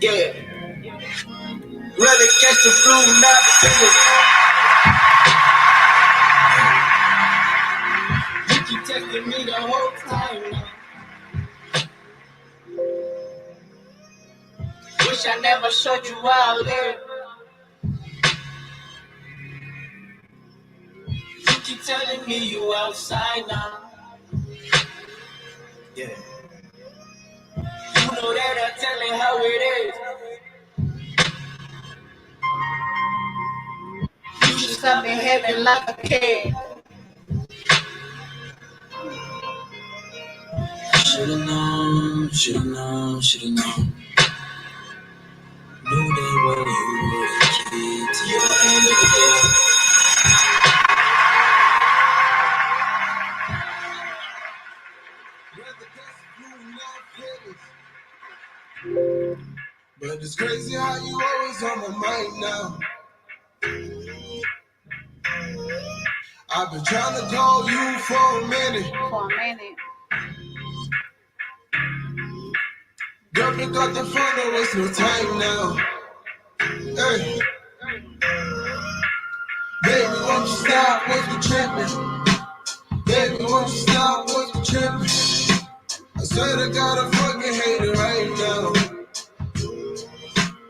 Yeah. Rather catch the flu, not the fever. You keep texting me the whole time. Wish I never showed you out there. You keep telling me you outside now. Yeah. You know that I tell it how it is. You just stop behaving like a kid. Should've known, should've known, should've known. Knew they were you were a kid to your end of the day. But it's crazy how you always on my mind now. I've been trying to call you for a minute. Girl, pick up the phone, don't waste no time now. Hey. Baby, won't you stop what you tripping? Baby, won't you stop what you tripping? I swear to God, I fucking hate it right now.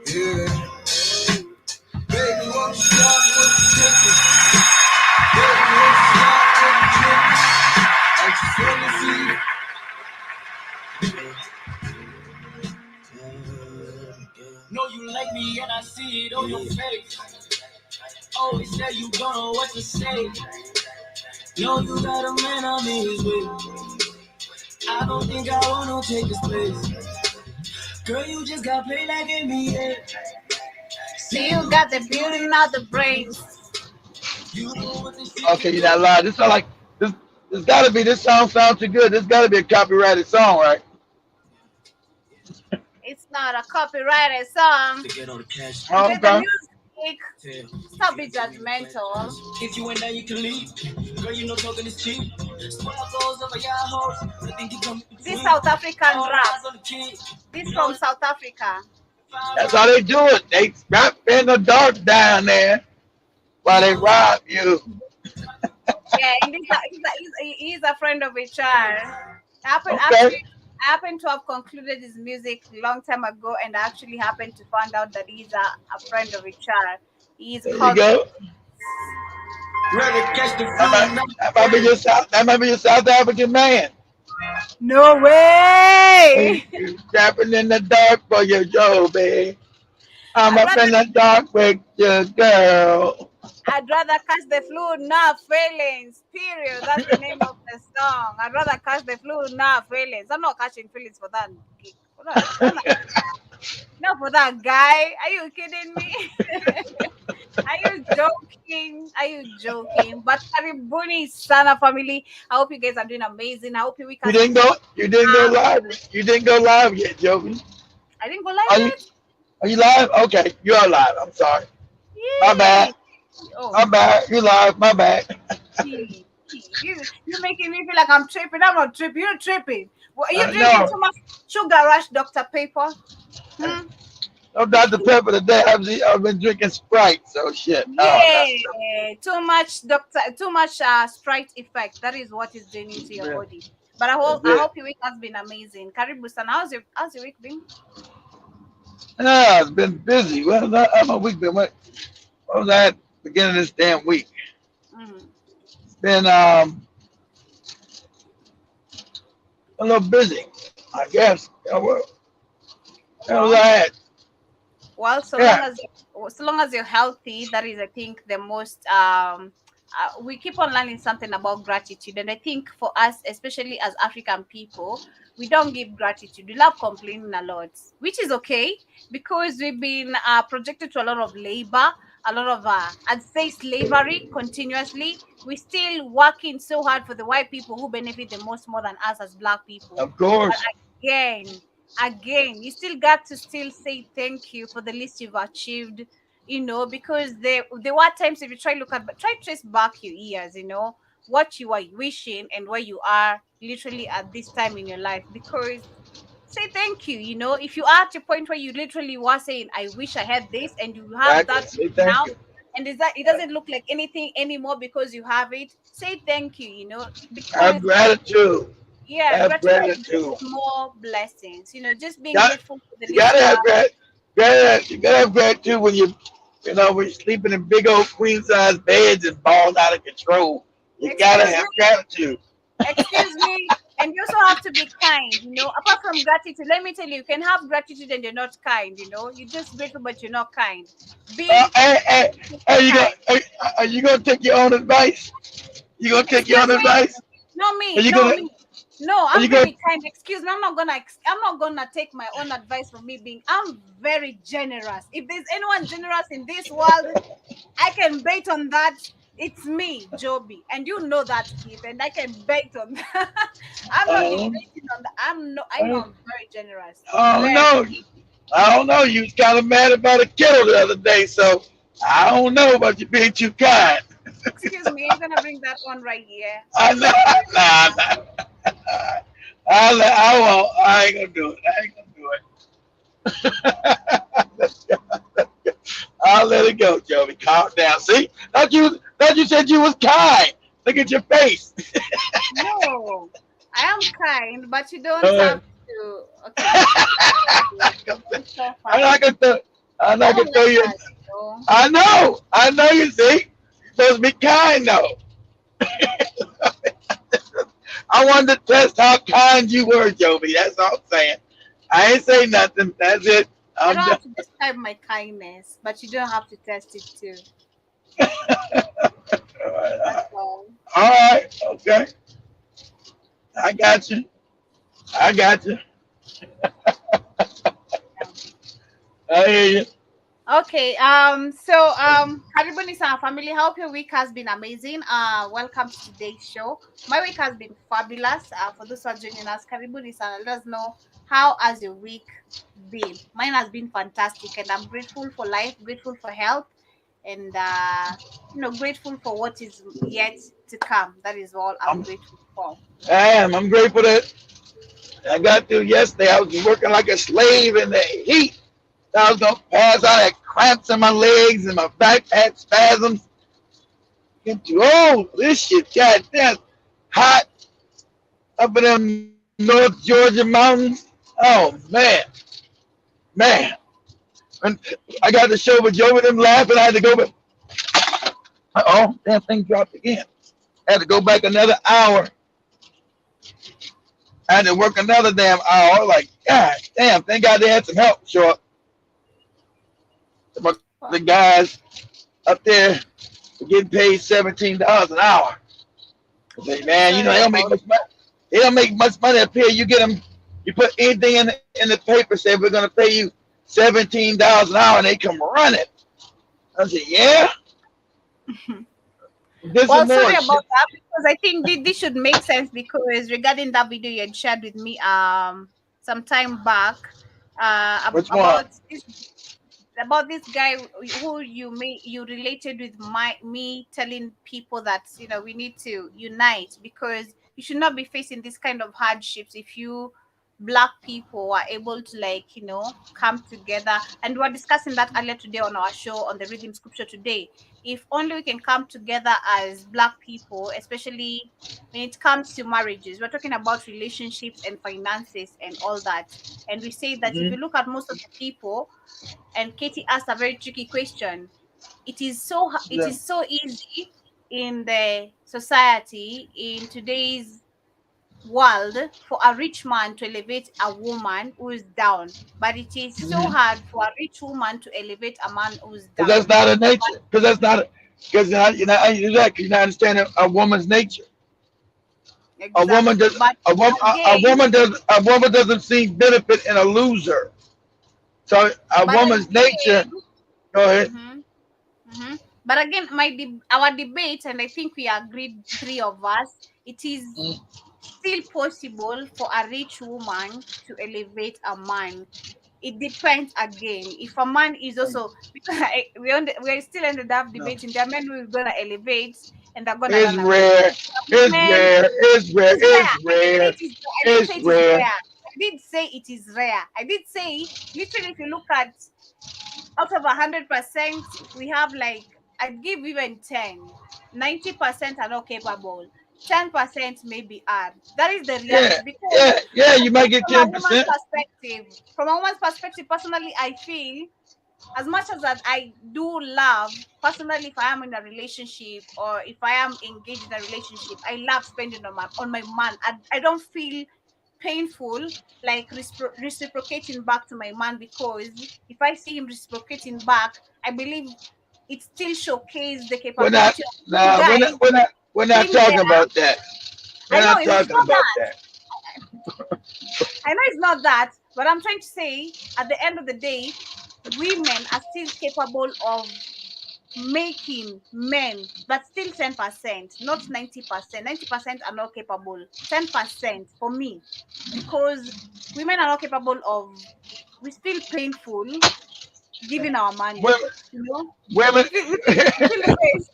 Yeah. Baby, won't you stop what you tripping? Baby, won't you stop what you tripping? I just wanna see you. Know you like me and I see it on your face. Always say you don't know what to say. Know you got a man on his way. I don't think I wanna take his place. Girl, you just got played like NBA. See, you got the beauty, not the brains. Okay, you're not lying. This sound like this. This gotta be. This song sounds too good. This gotta be a copyrighted song, right? It's not a copyrighted song. Oh, With the okay. music, stop being judgmental. If you ain't there, you can leave. Girl, you know talking is cheap. This South African rap. This from South Africa. That's how they do it. They rap in the dark down there while they rob you. Yeah, and he's a friend of HR. Happened Okay. actually I happened to have concluded his music a long time ago, and I actually happened to find out that he's a friend of HR. He's There you called. go. That might be your South African man. No way. He's rapping in the dark for your Joe, babe. I'm I'd up in rather the dark with your girl. I'd rather catch the flu, not feelings. Period. That's the name of the song. I'd rather catch the flu, not feelings. I'm not catching feelings for that. Not for that guy. Are you kidding me? Are you joking? Are you joking? But Karibuni Sana family. I hope you guys are doing amazing. I hope your week You has didn't been go. You didn't go live. You didn't go live yet, Joey. I didn't go live Are you? yet. Are you live? Okay, you are live. I'm sorry. My bad. Oh. My bad. You live. My bad. You're making me feel like I'm tripping. I'm not tripping. You're tripping. Well, are you drinking No. too much sugar rush, Dr. Pepper? No Dr. Pepper today. I've been drinking Sprite, so shit. Yeah, too much Sprite effect. That is what is doing into your body. But I hope your week has been amazing. Karibu-san, how's your week been? Yeah, it's been busy. Well, how my week been? What was that? Beginning of this damn week. It's been a little busy, I guess. Well, so long as you're healthy, that is, I think, the most. We keep on learning something about gratitude, and I think for us, especially as African people, we don't give gratitude. We love complaining a lot, which is okay because we've been projected to a lot of labor, a lot of I'd say slavery continuously. We're still working so hard for the white people who benefit the most more than us as Black people. Of course. But again, you still got to still say thank you for the least you've achieved, because there were times, if you try to trace back your years, what you are wishing and where you are literally at this time in your life. Because say thank you. If you are at a point where you literally were saying, I wish I had this, and you have Exactly. that Say thank now, you. and is that it doesn't look like anything anymore because you have it, say thank you, Have because gratitude. yeah, Have gratitude gratitude. brings more blessings, just being Got, grateful for the you little gotta you have have. you gotta have gratitude when when you're sleeping in big old queen size beds and balls out of control. You gotta Excuse me. have gratitude. Excuse me. And you also have to be kind, apart from gratitude. Let me tell you, you can have gratitude and you're not kind, you're just grateful but you're not kind. Be Hey, hey, hey, kind. are you gonna take your own advice? You gonna take your Excuse own me. advice? No Are me, you no gonna me. No, are I'm you gonna very kind. Excuse me. I'm not gonna take my own advice from me being. I'm very generous. If there's anyone generous in this world, I can bet on that. It's me, Joby, and you know that, Keith, and I can bet on that. I'm not uh, debating on that. I know uh, I'm very generous. oh Very. no. I don't know. You was kind of mad about a kettle the other day, so I don't know about you being too kind. Excuse me. I'm gonna bring that on right here. I know. I'm very Nah, generous. nah. I won't. I ain't gonna do it. I ain't gonna do it. I'll let it go, Joey. Calm down. See? Thought you said you was kind. Look at your face. No, I am kind, but you don't Uh, have to. Okay, it's fine. It's so I'm not fine. gonna th- I'm I not don't gonna throw like you. that. I know. I know you see. You're supposed to be kind though. I wanted to test how kind you were, Joby. That's all I'm saying. I ain't say nothing. That's it. I I'm don't done. have to describe my kindness, but you don't have to test it too. That's all. All right. Okay. I got you. I got you. Yeah. I hear you. Okay. Karibuni sana family. Hope your week has been amazing. Welcome to today's show. My week has been fabulous. For those who are joining us, karibuni sana. Let us know how has your week been. Mine has been fantastic, and I'm grateful for life, grateful for health, and grateful for what is yet to come. That is all I'm I'm, grateful for. I'm grateful that I got through yesterday. I was working like a slave in the heat. I was gonna pass out. I had cramps in my legs and my back had spasms. Oh, this shit, goddamn, hot up in them North Georgia mountains. Oh man. And I got the show with Joe with them laughing. I had to go back. Oh, damn thing dropped again. I had to go back another hour. I had to work another damn hour. Like, God damn, thank God they had some help show up. The guys up there were getting paid $17 an hour. I say, I'm man, sorry they don't make about much money. They don't make much money up here. You get them, you put anything in the paper, say we're gonna pay you $17 an hour, and they come running. I said, yeah, this and Well, more sorry shit. about that because I think this should make sense because regarding that video you had shared with me some time back Which one? about this guy who you related with me telling people that we need to unite because you should not be facing this kind of hardships if you black people are able to come together, and we are discussing that earlier today on our show on the Rhythm Scripture today. If only we can come together as black people, especially when it comes to marriages, we're talking about relationships and finances and all that. And we say that if Mm-hmm. you look at most of the people, and Katie asked a very tricky question. It is so easy in the society in today's world for a rich man to elevate a woman who is down, but it is so Mm-hmm. hard for a rich woman to elevate a man who is Because that's down. not a nature. Because that's not because you're not understanding a woman's nature. A woman Exactly. does But again, a woman doesn't see benefit in a loser. So a but woman's nature. again, Go ahead. mhm, mhm. But again, our debate, and I think we agreed, three of us, it is still possible for a rich woman to elevate a man. It depends again. If a man is also because we still ended up No, debating. There are men who are gonna elevate and they're gonna it's run away. rare. It's Man, rare. It's rare. it's rare. It's I didn't say rare. it is. I didn't say It's it is rare. rare. I did say it is rare. I did say literally, if you look at out of 100%, we have like, I'd give even 10. 90% are not capable. 10% maybe are. That is the Yeah, reality. Because yeah, yeah. I You might think get from a woman's 10%. perspective, personally, I feel as much as that I do love, personally, if I am in a relationship or if I am engaged in a relationship, I love spending on my man. I don't feel painful like reciprocating back to my man, because if I see him reciprocating back, I believe it still showcases the We're not. capability of you Nah, we're not. guys We're not. We're not being talking there. about that. I We're know not it's talking not about that. that. I know it's not that, but I'm trying to say at the end of the day, women are still capable of making men, but still 10%, not 90%. 90% are not capable. 10% for me, because women are not capable of, we still painful giving our money. Women. You know, Women. we feel the pain.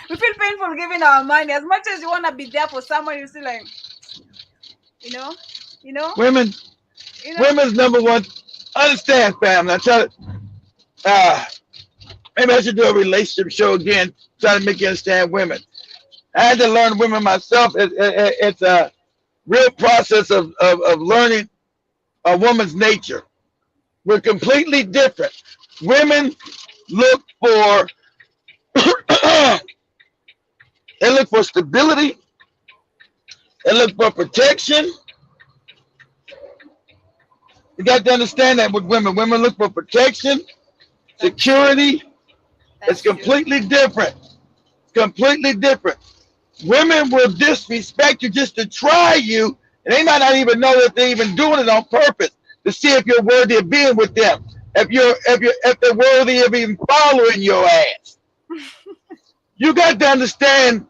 We feel painful giving our money. As much as you want to be there for someone, you still like, you know, you know, women. you know. Women's number one. Understand, family. I try to. Uh, maybe I should do a relationship show again, try to make you understand women. I had to learn women myself. It's a real process of learning a woman's nature. We're completely different. Women look for they look for stability, they look for protection. You got to understand that with women. Women look for protection, That's true. security. It's That's true. completely different. Completely different. Women will disrespect you just to try you, and they might not even know that they're even doing it on purpose to see if you're worthy of being with them. If they're worthy of even following your ass. You got to understand,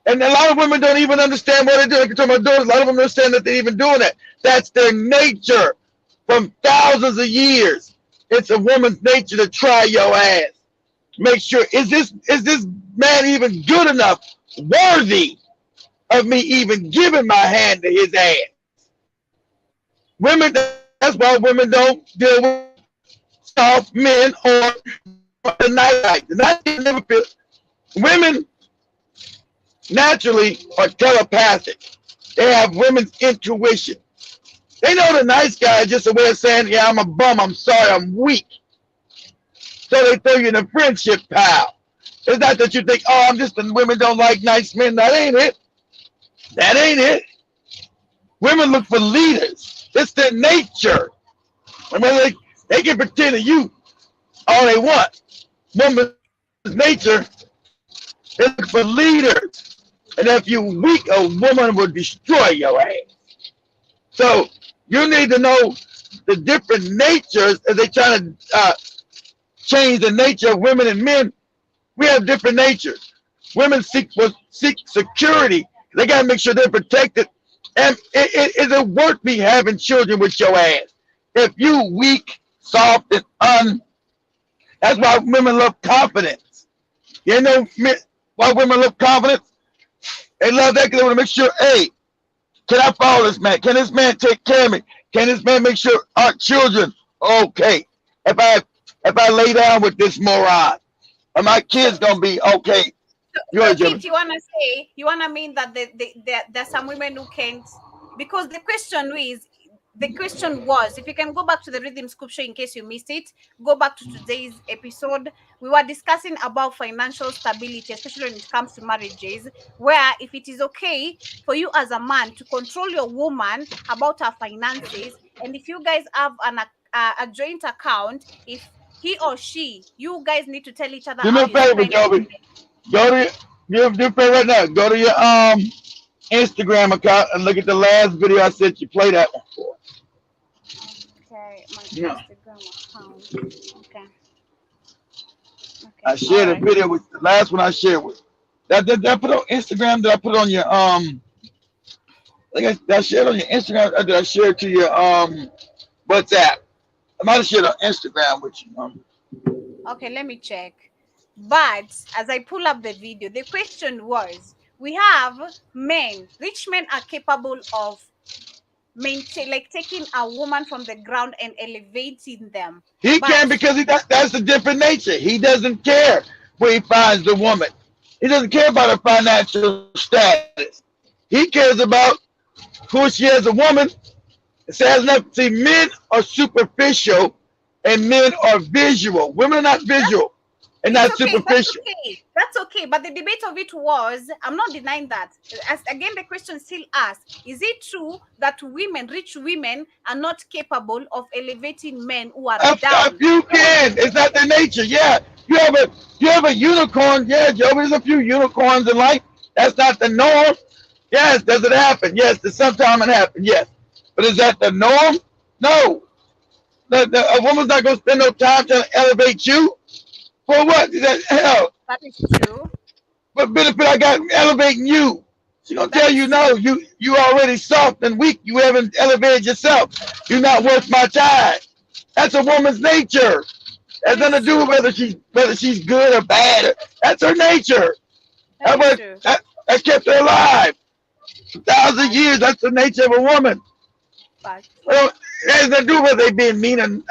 and a lot of women don't even understand what they're doing. Like, my daughters, a lot of them understand that they're even doing it. That's their nature from thousands of years. It's a woman's nature to try your ass. Make sure is this man even good enough, worthy of me even giving my hand to his ass. Women, that's why women don't deal with soft men or the nice guys. The nice guys never feel. Women naturally are telepathic. They have women's intuition. They know the nice guy is just a way of saying, yeah, I'm a bum, I'm sorry, I'm weak. So they throw you in a friendship pile. It's not that you think, oh, I'm just, women don't like nice men. That ain't it. That ain't it. Women look for leaders. It's their nature. I mean, they can pretend to you all they want. Woman's nature is look for leaders. And if you weak, a woman will destroy your ass. So you need to know the different natures as they try to change the nature of women and men. We have different natures. Women seek security. They got to make sure they're protected. And is it worth me having children with your ass? If you weak, soft, and that's why women love confidence. You know why women love confidence? They love that because they want to make sure, hey, can I follow this man? Can this man take care of me? Can this man make sure our children are okay? If I if I lay down with this moron, are my So, kids gonna be okay? You so heard Jimmy. Kit, you wanna say, you wanna mean that there's some women who can't, because the question was, if you can go back to the rhythm scripture in case you missed it, go back to today's episode. We were discussing about financial stability, especially when it comes to marriages, where if it is okay for you as a man to control your woman about her finances, and if you guys have a joint account, if he or she, you guys need to tell each other Do me how a you favor, spend. Joby. Go to do a favor right now. Go to your Instagram account and look at the last video I sent you. Play that one for. Okay, my Yeah. Instagram account. Okay, I okay, all shared a right. video with the last one I shared with. That I put on Instagram. Did I put on your I think I shared on your Instagram. Or did I share it to your WhatsApp? I might have shared on Instagram with you. Okay, let me check. But as I pull up the video, the question was, We have men. Rich men are capable of like taking a woman from the ground and elevating them. He But can because that's a different nature. He doesn't care where he finds the woman. He doesn't care about her financial status. He cares about who she is as a woman. It says nothing. See, men are superficial and men are visual. Women are not visual and it's not okay. That's superficial. okay. That's okay. But the debate of it was, I'm not denying that. As again, the question still asked: is it true that women, rich women, are not capable of elevating men who are If down? you can, it's not their nature. Yeah, you have a unicorn. Yeah, Joe, there's a few unicorns in life. That's not the norm. Yes, does it happen? Yes, does sometime it happen? Yes, but is that the norm? No. A woman's not gonna spend no time trying to elevate you for what? Hell, That is true. what benefit I got in elevating you? She gonna That tell is you true. no. You already soft and weak. You haven't elevated yourself. You're not worth my time. That's a woman's nature. That Has is nothing to do with true. whether she's good or bad. That's her nature. That That is was true. that kept her alive. 1,000 years. Facts. That's the nature of a woman. Facts. Well, it has nothing to do with they being mean and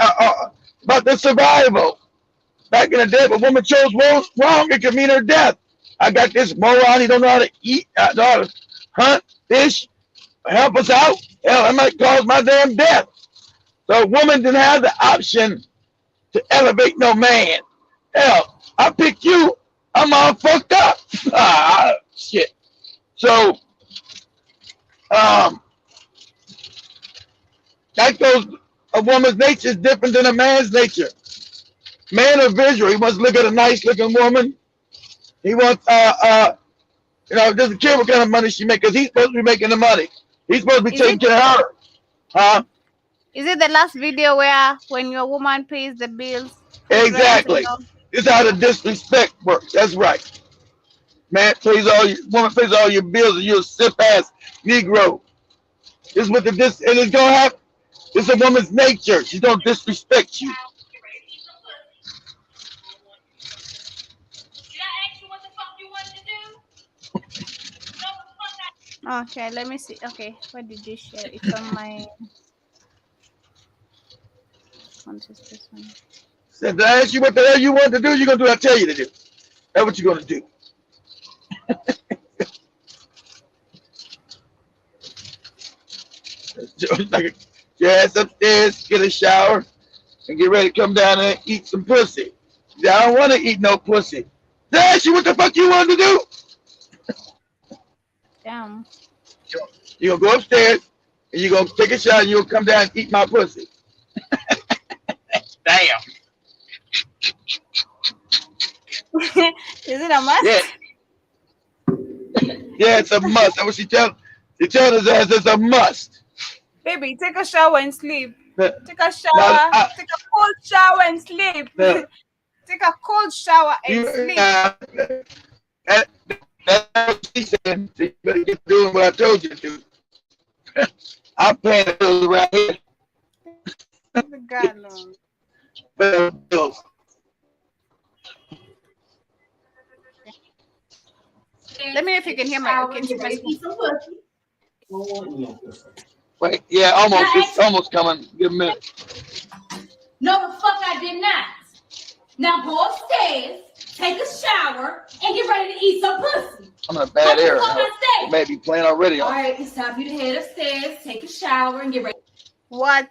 about the survival. Back in the day, if a woman chose wrong, it could mean her death. I got this moron. He don't know how to eat, know how to hunt, fish, help us out. Hell, that might cause my damn death. So a woman didn't have the option to elevate no man. Hell, I picked you. I'm all fucked up. Shit. So um, that goes. A woman's nature is different than a man's nature. Man are visual. He wants to look at a nice looking woman. He wants doesn't care what kind of money she makes because he's supposed to be making the money. He's supposed to be Is taking it care of her. Huh? is it the last video where when your woman pays the bills, food, rent, and Exactly. all? This is how the disrespect works. That's right. Man pays all your woman pays all your bills and you're a sip ass Negro. This is what and it's gonna happen. It's a woman's nature. She don't disrespect you. Okay, let me see. Okay, where did you share? It's on my. What is this one? Said, did I ask you what the hell you want to do? You're gonna do what I tell you to do. That's what you're gonna do. Like your ass upstairs, get a shower, and get ready to come down and eat some pussy. I don't want to eat no pussy. Did I ask you what the fuck you wanted to do? Damn. You're gonna go upstairs and you're gonna take a shower and you'll come down and eat my pussy. Damn. Is it a must? Yeah. Yeah, it's a must. That's what she tells us as it's a must. Baby, take a shower and sleep. Take a Now, shower. Take a cold shower and sleep. Take a cold shower and sleep. That's what she said. So you better get doing what I told you to do. I'm paying the bills around here. The girl, Bills. let me know if you can hear my. Okay, Wait, yeah, almost. It's almost coming. Give a minute. No, the fuck I did not. Now go upstairs, take a shower, and get ready to eat some pussy. I'm in a bad area. It may be playing already. All right, it's time for you to head upstairs, take a shower, and get ready. What?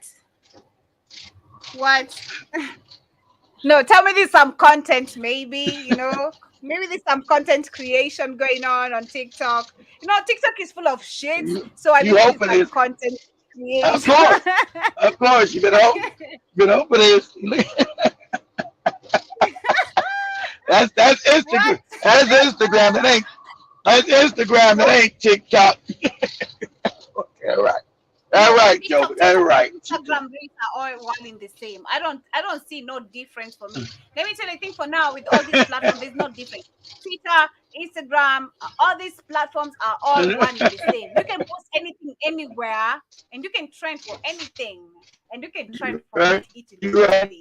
No, tell me there's some content, maybe, maybe there's some content creation going on TikTok. TikTok is full of shit, so I believe there's some content creation. Of course, you better hope it is. That's Instagram. What? That's Instagram. That's Instagram. That ain't TikTok. Okay, all right. All right, Joe. All right. Instagram reels are all one in the same. I don't see no difference for me. Let me tell you, I think for now with all these platforms, there's no difference. Twitter, Instagram, all these platforms are all one in the same. You can post anything anywhere, and you can trend for anything, and you can trend for Right. eating. You're right.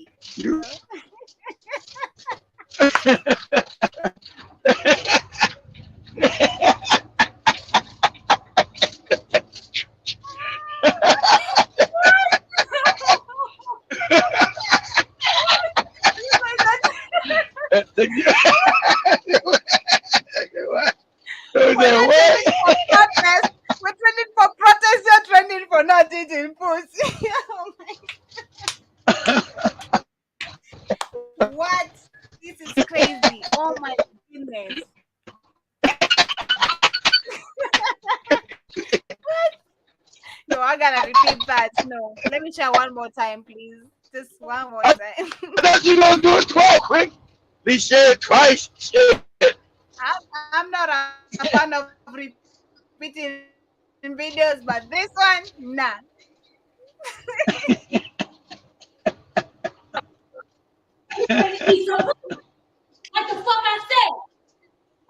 I gotta repeat that. No, let me try one more time, please. Just one more I time. thought you gonna do it twice, quick. Please share it twice. Share it. I'm not a fan of repeating videos, but this one, nah. Ready to eat some pussy. Like the fuck I said.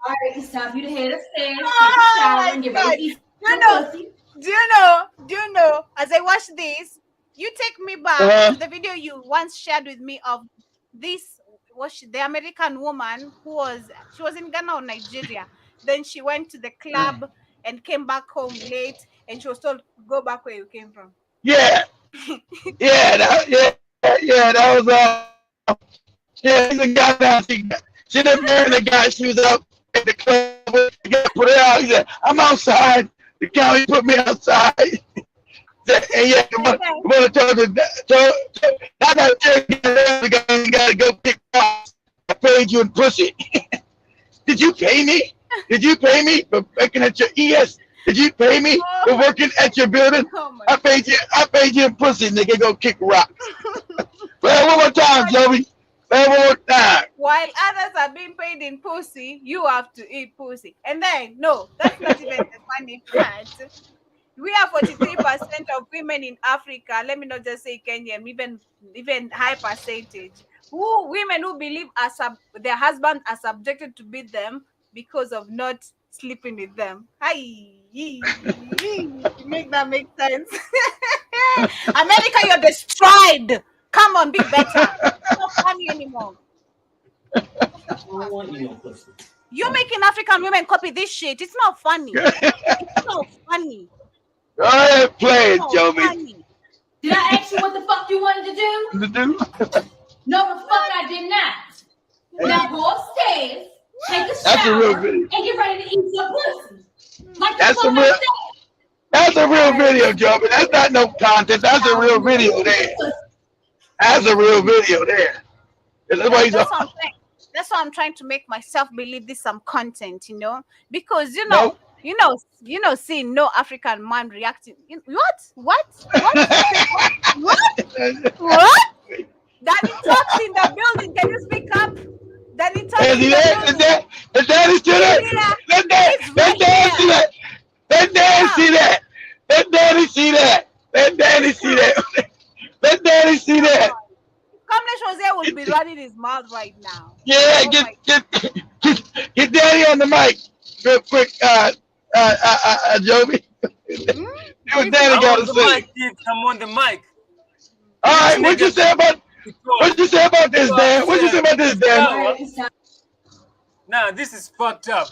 All right, it's time for you to head upstairs, take a Oh shower, my and get ready god! to eat You some know, pussy. do you know? As I watch this, you take me back Uh, to the video you once shared with me of this the American woman who was in Ghana or Nigeria. Then she went to the club and came back home late, and she was told go back where you came from. yeah, yeah. That was yeah. She's a goddamn. She didn't marry the guy. She was out at the club with. The guy put her out. He said, "I'm outside." The county put me outside. And yeah, you And want then to talk to I got the guy got to go pick rocks. I paid you in pussy. Did you pay me? Did you pay me for working at your ES? Did you pay me for oh, working at your building? oh my I paid you. I paid you in pussy, nigga. Go kick rocks. Play it one more time, god! Joey. Play it one more time. While others are being paid in pussy, you have to eat pussy. And then no, that's not even the funny part. We have 43% of women in Africa. Let me not just say Kenyan, even high percentage. Who women who believe their husbands are subjected to beat them because of not sleeping with them. Hi, make that make sense. America, you're destroyed. Come on, be better. It's not funny anymore. I don't want you no pussy. You're making African women copy this shit. It's not funny. It's not funny. Go ahead, play it, It's not Joey. funny. Did I ask you what the fuck you wanted to do? No, the fuck I did not. Now go upstairs, take a That's a real shower, video. and get ready to eat some pussy. Like the That's a fuck I real. said. That's a real video, Joey. That's not no content. That's a real video there. That's a real video there. That's why he's That's what I'm saying. That's why I'm trying to make myself believe this some content, because no. seeing no African man reacting. What? Danny talks in the building. Can you speak up? Danny talks Is in he the there? building. Is daddy still there? He's here. Let daddy He's see right that. here. Let daddy see that. Let daddy see that. Let daddy see that. Let daddy see that. Kamlesh was there would be running his mouth right now. Yeah, Oh my get daddy on the mic real quick, Joby. You and daddy I'm got on to the say. mic, kids. I'm on the mic. All right, what you say about this, Dan? What you say about this, Dan? All right, it's time. Nah, this is fucked up.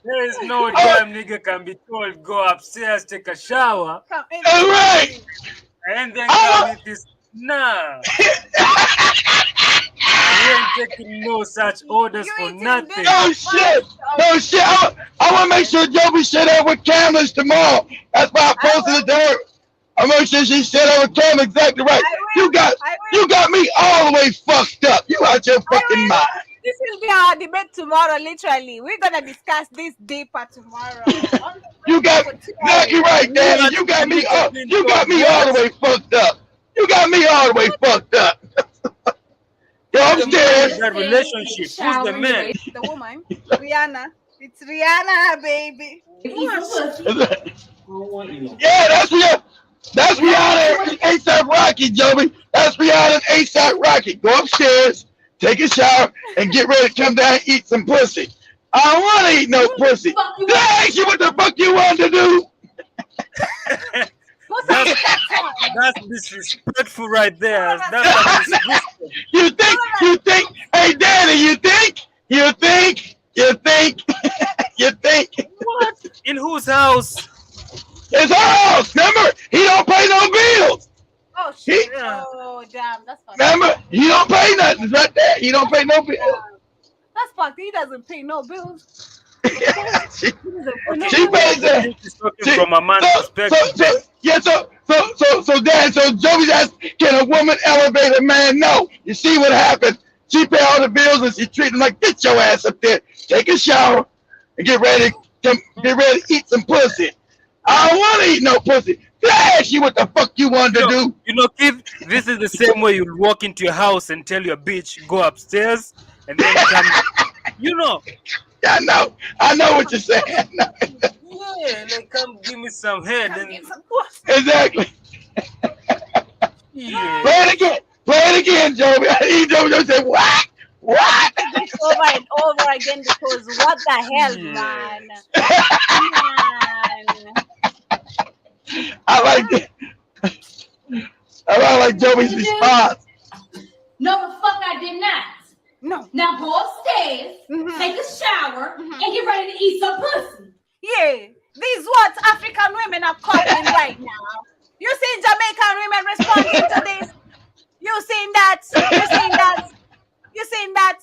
There is no damn nigga can be told go upstairs, take a shower, God. All right. and then come eat this. Nah. We ain't taking no such orders You for eating nothing. this? No shit. No shit. I want to make sure Joby shut up with cameras tomorrow. That's why I posted it to her. I make sure she shut up with cameras exactly right. I You will. got me all the way fucked up. You out your fucking will. mind. This will be our debate tomorrow, literally. We're gonna discuss this deeper tomorrow. You got exactly right, Daddy. You got me all the way fucked up. You got me all the way fucked up. Go upstairs. That relationship. Who's the man? The woman, Rihanna. It's Rihanna, baby. I don't want you no. Yeah, that's Rihanna and ASAP Rocky, Joby. That's Rihanna and ASAP Rocky. Go upstairs, take a shower, and get ready to come down and eat some pussy. I don't want to eat no pussy. Did I ask you what the fuck you wanted to do? That's disrespectful right there. That's disrespectful. You think, hey, Daddy, you think, What? In whose house? it's our house, remember? He don't pay no bills. Oh shit! Yeah. Oh damn, that's fucked. Remember? He don't pay nothing. It's right there. He don't pay no bills. That's fucked. He doesn't pay no bills. she He doesn't pay no She bills. pays that. He's talking from a man's perspective. So Dad, so Joey's asking, can a woman elevate a man? No. You see what happened? She pay all the bills and she treat him like, get your ass up there, take a shower, and get ready to eat some pussy. I don't want to eat no pussy. Did I ask you what the fuck you wanted to do? Keith, this is the same way you'll walk into your house and tell your bitch, go upstairs and then come, you know. I know what you're saying. Yeah, like come give me some head and Exactly. yeah. Play it again, Joey. Joey said, what? What? This over and over again because what the hell, Yeah. man? Man. I like that. I like Joey's response. No, the fuck I did not. No. Now go upstairs, take a shower, and get ready to eat some pussy. Yeah. These what African women are calling right now. You seen Jamaican women responding to this? You seen that? You seen that?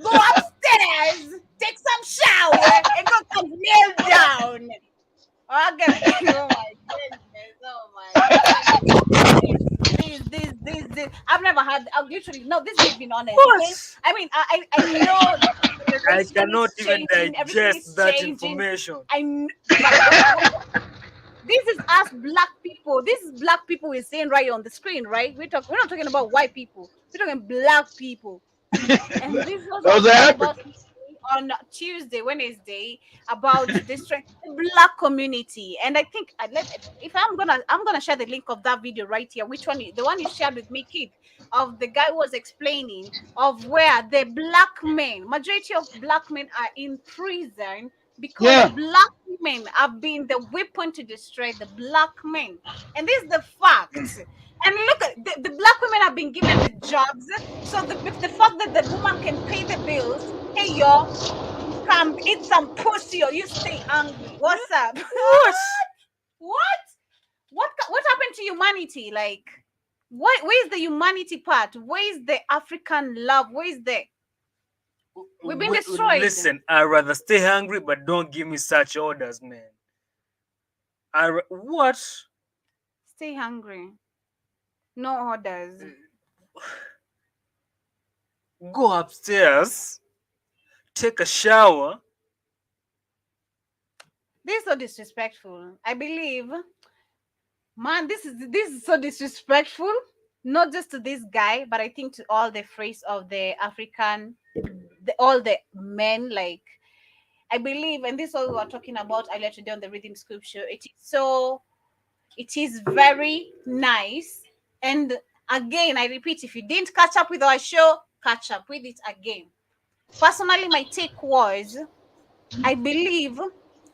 Go upstairs, take some shower, and go some nail down. Oh my goodness. Oh my goodness. This. I've never had. I've literally no. This is being honest. Okay? I mean, I know. I cannot even digest that changing. information. This is us black people. This is black people we're saying right on the screen, right? We're not talking about white people. We're talking black people. And this was Those are about on Tuesday, Wednesday, about the black community. And I think if I'm gonna share the link of that video right here. Which one? The one you shared with me, Kid, of the guy who was explaining of where the black men, majority of black men are in prison because black women have been the weapon to destroy the black men. And this is the fact. And look at the black women have been given the jobs. So the fact that the woman can pay the bills, hey yo, come eat some pussy or you stay hungry. What's up? What happened to humanity? Like, where's the humanity part? Where's the African love? Where's the we've been destroyed. Listen, I'd rather stay hungry, but don't give me such orders, man. What? Stay hungry. No orders. Go upstairs, take a shower. This is so disrespectful. I believe, man, this is so disrespectful. Not just to this guy, but I think to all the phrase of the African, all the men. Like, I believe, and this is what we were talking about earlier today on the Rhythm Scoop show. It is very nice. And again, I repeat, if you didn't catch up with our show, catch up with it again. Personally, my take was, I believe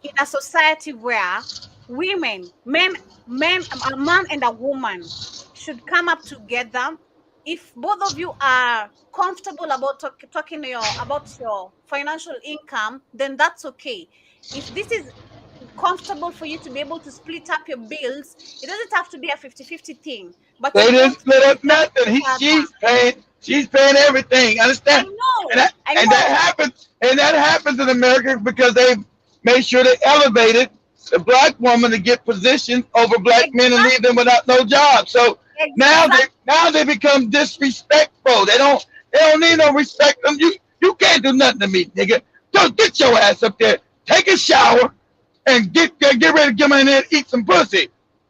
in a society where women, a man and a woman should come up together. If both of you are comfortable about talking about your financial income, then that's okay. If this is comfortable for you to be able to split up your bills, it doesn't have to be a 50-50 thing. But they didn't split up nothing. She's paying everything. Understand? I know. That happens in America because they made sure they elevated the black woman to get positions over black men and leave them without no job. So now they become disrespectful. They don't need no respect. You can't do nothing to me, nigga. Don't get your ass up there. Take a shower and get ready to come in there and eat some pussy.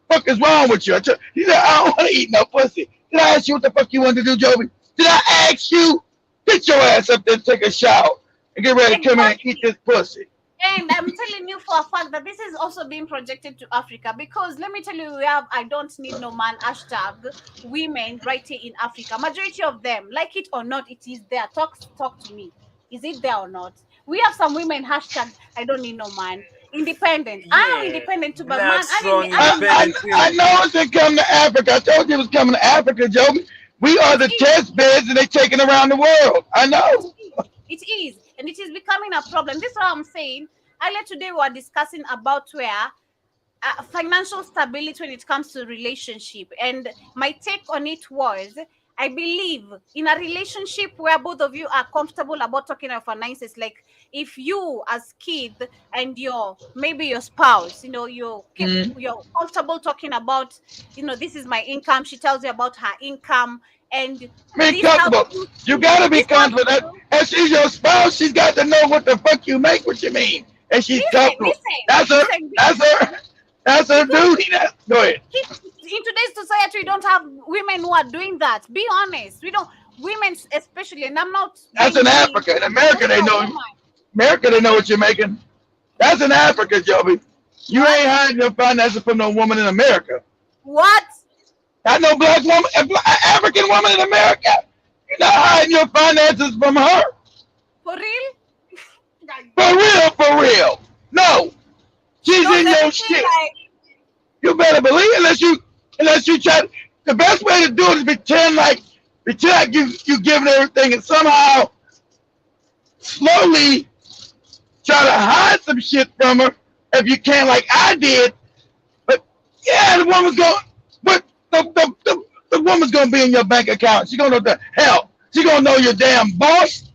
Fuck is wrong with you? He said, I don't want to eat no pussy. Did I ask you what the fuck you wanted to do, Joby? Did I ask you? Get your ass up there and take a shower and get ready to come in and eat this pussy. And I'm telling you for a fact that this is also being projected to Africa, because let me tell you, we have I don't need no man hashtag women right here in Africa. Majority of them, like it or not, it is there. Talk to me. Is it there or not? We have some women hashtag I don't need no man. Independent. Yeah. I'm independent too, but man, I know it's come to Africa. I told you it was coming to Africa, Joby. We are the test beds and they taking around the world. I know. It is. And it is becoming a problem. This is what I'm saying. Earlier today, we were discussing about where financial stability when it comes to relationship. And my take on it was, I believe in a relationship where both of you are comfortable about talking about finances. Like if you as kid and maybe your spouse, you're comfortable talking about, this is my income. She tells you about her income. And be comfortable. You gotta be comfortable. If she's your spouse, she's got to know what the fuck you make, what you mean, and she's Listen, comfortable. That's her. listen. That's her. That's her Because duty. Go ahead. in today's society, we don't have women who are doing that. Be honest. We don't. Women, especially, and I'm not That's being in mean. Africa. In America, Only they a know. woman. America, they know what you're making. That's in Africa, Joby. You What? ain't hiding your finances from no woman in America. What? I know black woman, African woman in America. You're not hiding your finances from her. For real? For real, for real. No, she's Knows in your everything. shit. Like, You better believe unless you try. The best way to do it is pretend like you giving everything and somehow slowly try to hide some shit from her if you can, like I did. But yeah, the woman's going. But the woman's gonna be in your bank account. She gonna know the hell. She gonna know your damn boss.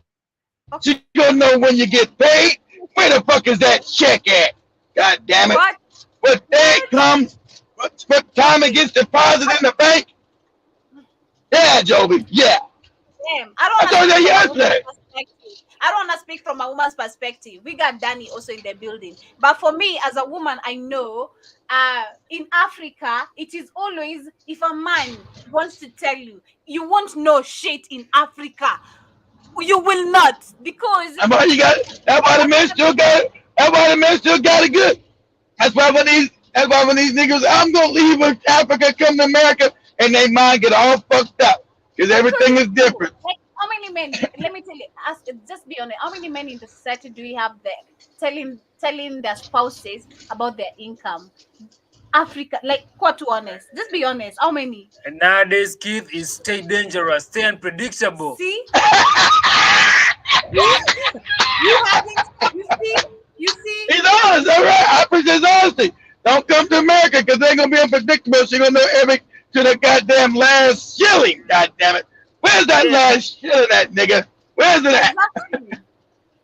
She okay. gonna know when you get paid. Where the fuck is that check at? God damn it! What? What day it What? comes? What time it gets deposited in the bank? Yeah, Joby. Yeah, Damn. I I don't want to told you speak from a woman's yesterday. perspective. I don't want to speak from a woman's perspective. We got Danny also in the building. But for me, as a woman, I know in Africa, it is always if a man wants to tell you, you won't know shit in Africa. You will not. Because That's why you got. That's why the men still got it. That's why the men still got it good. That's why when these. That's why when these niggas, I'm gonna leave with Africa, come to America, and they mind get all fucked up because because everything it's is true. different. Like how many men? Let me tell you. Just be honest. How many men in the society do we have there telling their spouses about their income? Africa, like quite honest. Just be honest. How many? And nowadays, kid is stay dangerous, stay unpredictable. See, see, you haven't. You see, you see. He's honest, all right. I appreciate his honesty. Don't come to America because they're gonna be unpredictable. She's gonna know every to the goddamn last shilling. God damn it. Where's that Yeah, last shilling at, nigga? Where's it at? Exactly.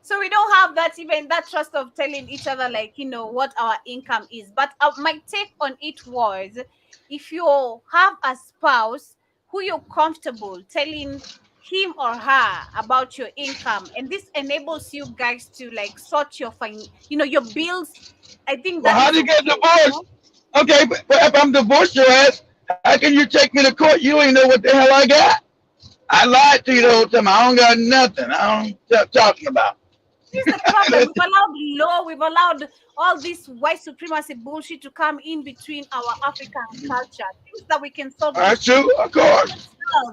So we don't have that even that trust of telling each other like what our income is. But my take on it was, if you have a spouse who you're comfortable telling him or her about your income, and this enables you guys to like sort your bills. I think Well, that how is do you get okay. divorced? Okay, but if I'm divorced your ass, how can you take me to court? You ain't know what the hell I got. I lied to you the whole time. I don't got nothing. I don't know what you're talking about. Here's the problem. We've allowed law, we've allowed all this white supremacy bullshit to come in between our African culture. Things that we can solve That's this true, of course.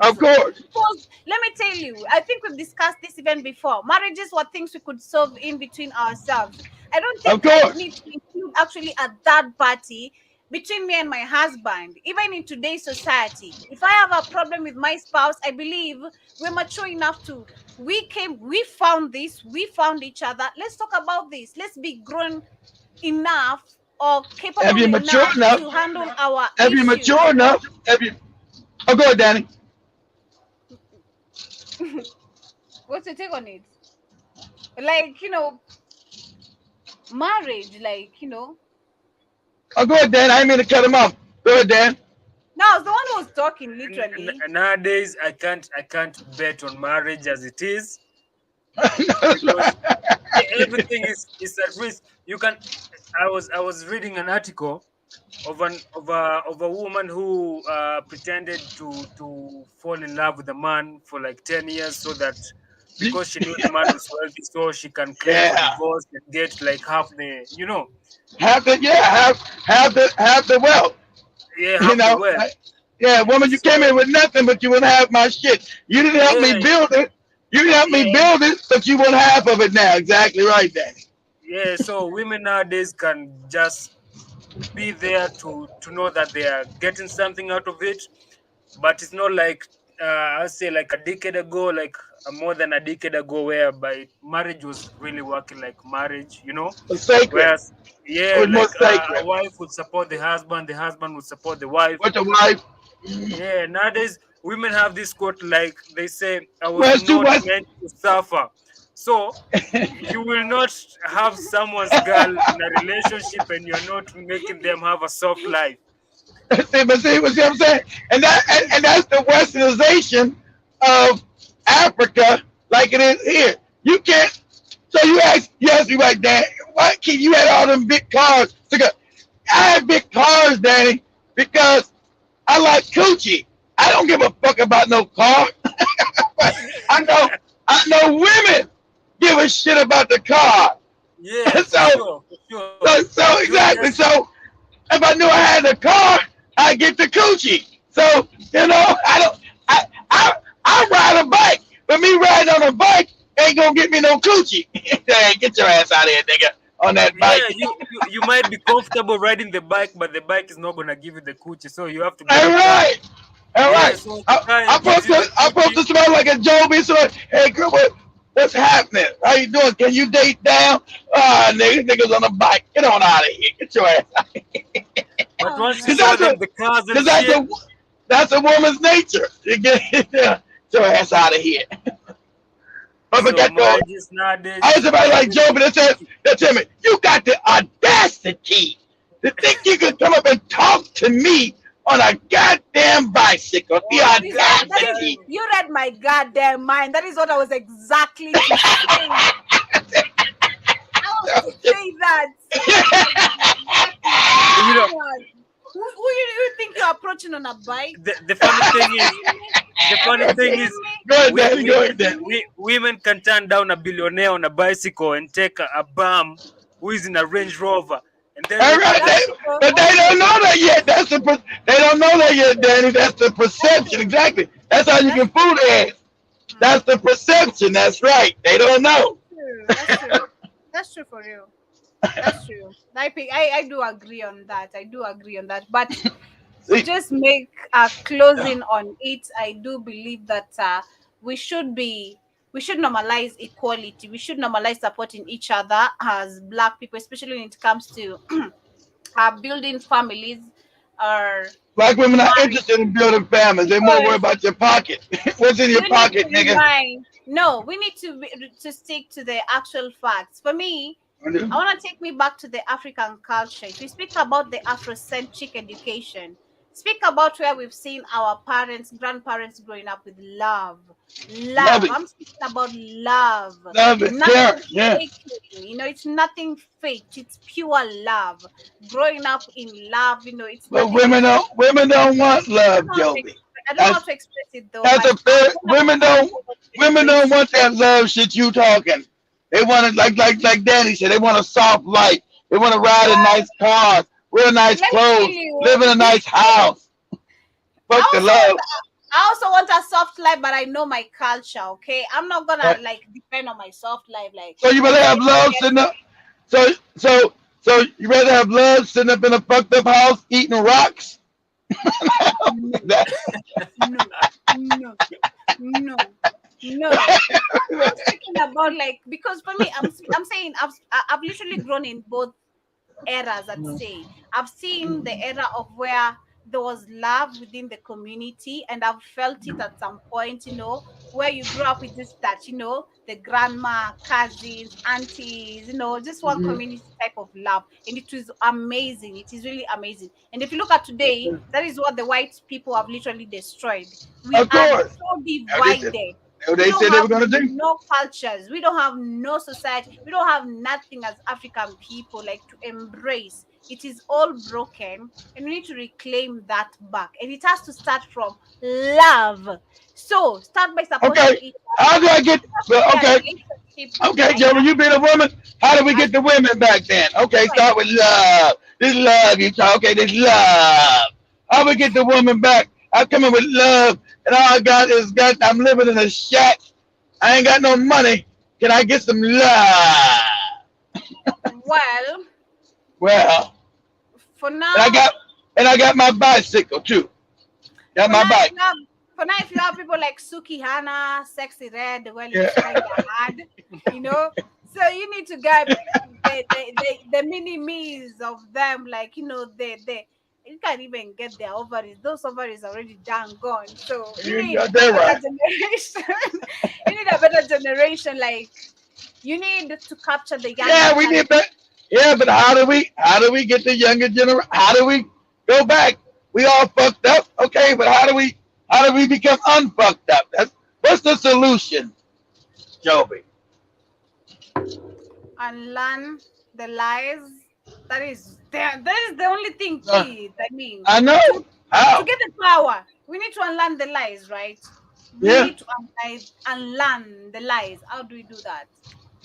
Of ourselves. course. Because let me tell you, I think we've discussed this even before. Marriages were things we could solve in between ourselves. I don't Of think I course. need to include actually a third party between me and my husband. Even in today's society, if I have a problem with my spouse, I believe we're mature enough to we found this, we found each other. Let's talk about this. Let's be grown enough or Have capable you mature enough enough? to handle our Have you issues. mature enough? Have you? Oh, go ahead, Danny. What's your take on it? Like, marriage, Oh, go ahead, Dan. I didn't mean to cut him off. Go ahead, Dan. no, I was the one who was talking literally. nowadays I can't bet on marriage as it is That's because right. everything is at risk. You can. I was reading an article of a woman who pretended to fall in love with a man for like 10 years so that because she knew the man was wealthy, so she can claim for Yeah. divorce and get like half the Have the yeah, have the wealth. yeah, You half the know. wealth. Yeah, woman, you came So in with nothing, but you wouldn't have my shit. You didn't help me yeah, build it. You didn't help me yeah, build it, but you want half of it now. Exactly right, Danny. yeah. So women nowadays can just be there to know that they are getting something out of it, but it's not like I'll say like a decade ago, like more than a decade ago, whereby marriage was really working like marriage, It's sacred. whereas It yeah, was more like a sacred. wife would support the husband would support the wife. With the wife. Yeah, nowadays women have this quote like they say, "I was Well, it's too not much. meant to suffer." So you will not have someone's girl in a relationship and you're not making them have a soft life. See what I'm saying? And that's the westernization of Africa like it is here. You can't. So you ask me right, Dan, why can't you had all them big cars? I had big cars, Danny, because I like coochie. I don't give a fuck about no car. I know I know women give a shit about the car. Yeah, for so sure, for sure. so You're just exactly. So if I knew I had a car, I get the coochie. So I don't. I ride a bike, but me riding on a bike ain't gonna get me no coochie. Hey, get your ass out of here, nigga, on that bike. yeah. You might be comfortable riding the bike, but the bike is not gonna give you the coochie. So you have to get All a car. right, all Yeah, right. so the car I'm gives supposed you to the I'm supposed coochie. to smell like a Joby. So, hey, girl, what's happening? How you doing? Can you date down? Ah, niggas on a bike. Get on out of here. Get your ass out of here. But Oh once you Cause no. show that's them a, the cars and cause shit, that's a woman's nature. You get your ass out of here. I so forgot to. marriages nowadays I is was about about like getting Joe, the but coochie. that tell me you got the audacity to think you could come up and talk to me on a goddamn bicycle. The On a That is what that is. audacity. goddamn. You read my goddamn mind. That is what I was exactly to say. I was to say that. Exactly. You know, God. Who you think you're approaching on a bike? the funny Are you thing is, kidding me? the Are funny you thing is, kidding me? Go ahead, we Daddy. Are we you Go ahead, Daddy. kidding me? women can turn down a billionaire on a bicycle and take a bum who is in a Range Rover, and then All look right, at That's them. true. but they That's don't true. know that yet. They don't know that yet, Danny. That's the That's perception. true. Exactly. That's how you That's can fool their ass. That's mm, the perception. That's right. They don't that's know. true. That's true. That's true for you. That's true. I do agree on that. I do agree on that. But to See, just make a closing on it, I do believe that we should be we should normalize equality. We should normalize supporting each other as Black people, especially when it comes to building families or black women are marriage. interested in building families. They're more worried Because about your pocket. What's in your you need pocket, to nigga? remind. No, we need to stick to the actual facts. For me, I want to take me back to the African culture. If we speak about the Afrocentric education, speak about where we've seen our parents, grandparents growing up with love. Love Love. it. I'm speaking about love. Love it. Yeah, Nothing yeah. faking. It's nothing faked. It's pure love. Growing up in love, it's But nothing extra. women don't want I don't love, know how to Joby. express, I don't know how That's to express it though, that's but a fair. when I'm talking about Women don't reparation, want that love shit you talking. They want it like Danny said. They want a soft life. They want to ride in well, nice cars, wear nice let me tell clothes, live in a you. nice house. I Fuck the also want love. I also want a soft life, but I know my culture. Okay, I'm not gonna Right? like depend on my soft life. Like So you rather okay, have love sitting up. So so so you rather have love sitting up in a fucked up house eating rocks. no, That, no, no, no, no. I'm speaking about like because for me, I'm saying I've literally grown in both eras. I'd say I've seen the era of where there was love within the community, and I've felt it at some point. Where you grew up with this that the grandma, cousins, aunties, just one community type of love, and it was amazing. It is really amazing. And if you look at today, that is what the white people have literally destroyed. We of are course. so They said divided. We they don't said they have were gonna do. no cultures. We don't have no society. We don't have nothing as African people like to embrace. It is all broken, and we need to reclaim that back. And it has to start from love. So start by supporting Okay. each How do other. I get? It has to Well, be a okay. relationship. Okay, Like Joe, that. you being a woman, how do we Has get the women back then? Okay, right. start with love. This love you talk. Okay, this love. How we get the woman back? I'm coming with love, and all I got is I'm living in a shack. I ain't got no money. Can I get some love? Well, Well, for and I now, got and I got my bicycle too. Got for my now, if bike. you have if you have people like Suki Hannah, Sexy Red, well, Yeah. it's kind of hard, you know. So you need to get the mini me's of them, like they you can't even get their ovaries. Those ovaries are already done gone. So you You need got a that better right. generation. You need a better generation. Like you need to capture the younger Yeah, we child. did that. Yeah, but how do we get the younger generation? How do we go back? We all fucked up, okay, but how do we become unfucked up? What's the solution? Joby. Unlearn the lies. That is the only thing, Uh, kid. I mean, I know. to How? get the power, we need to unlearn the lies, right? We Yeah, need to unlearn the lies. How do we do that?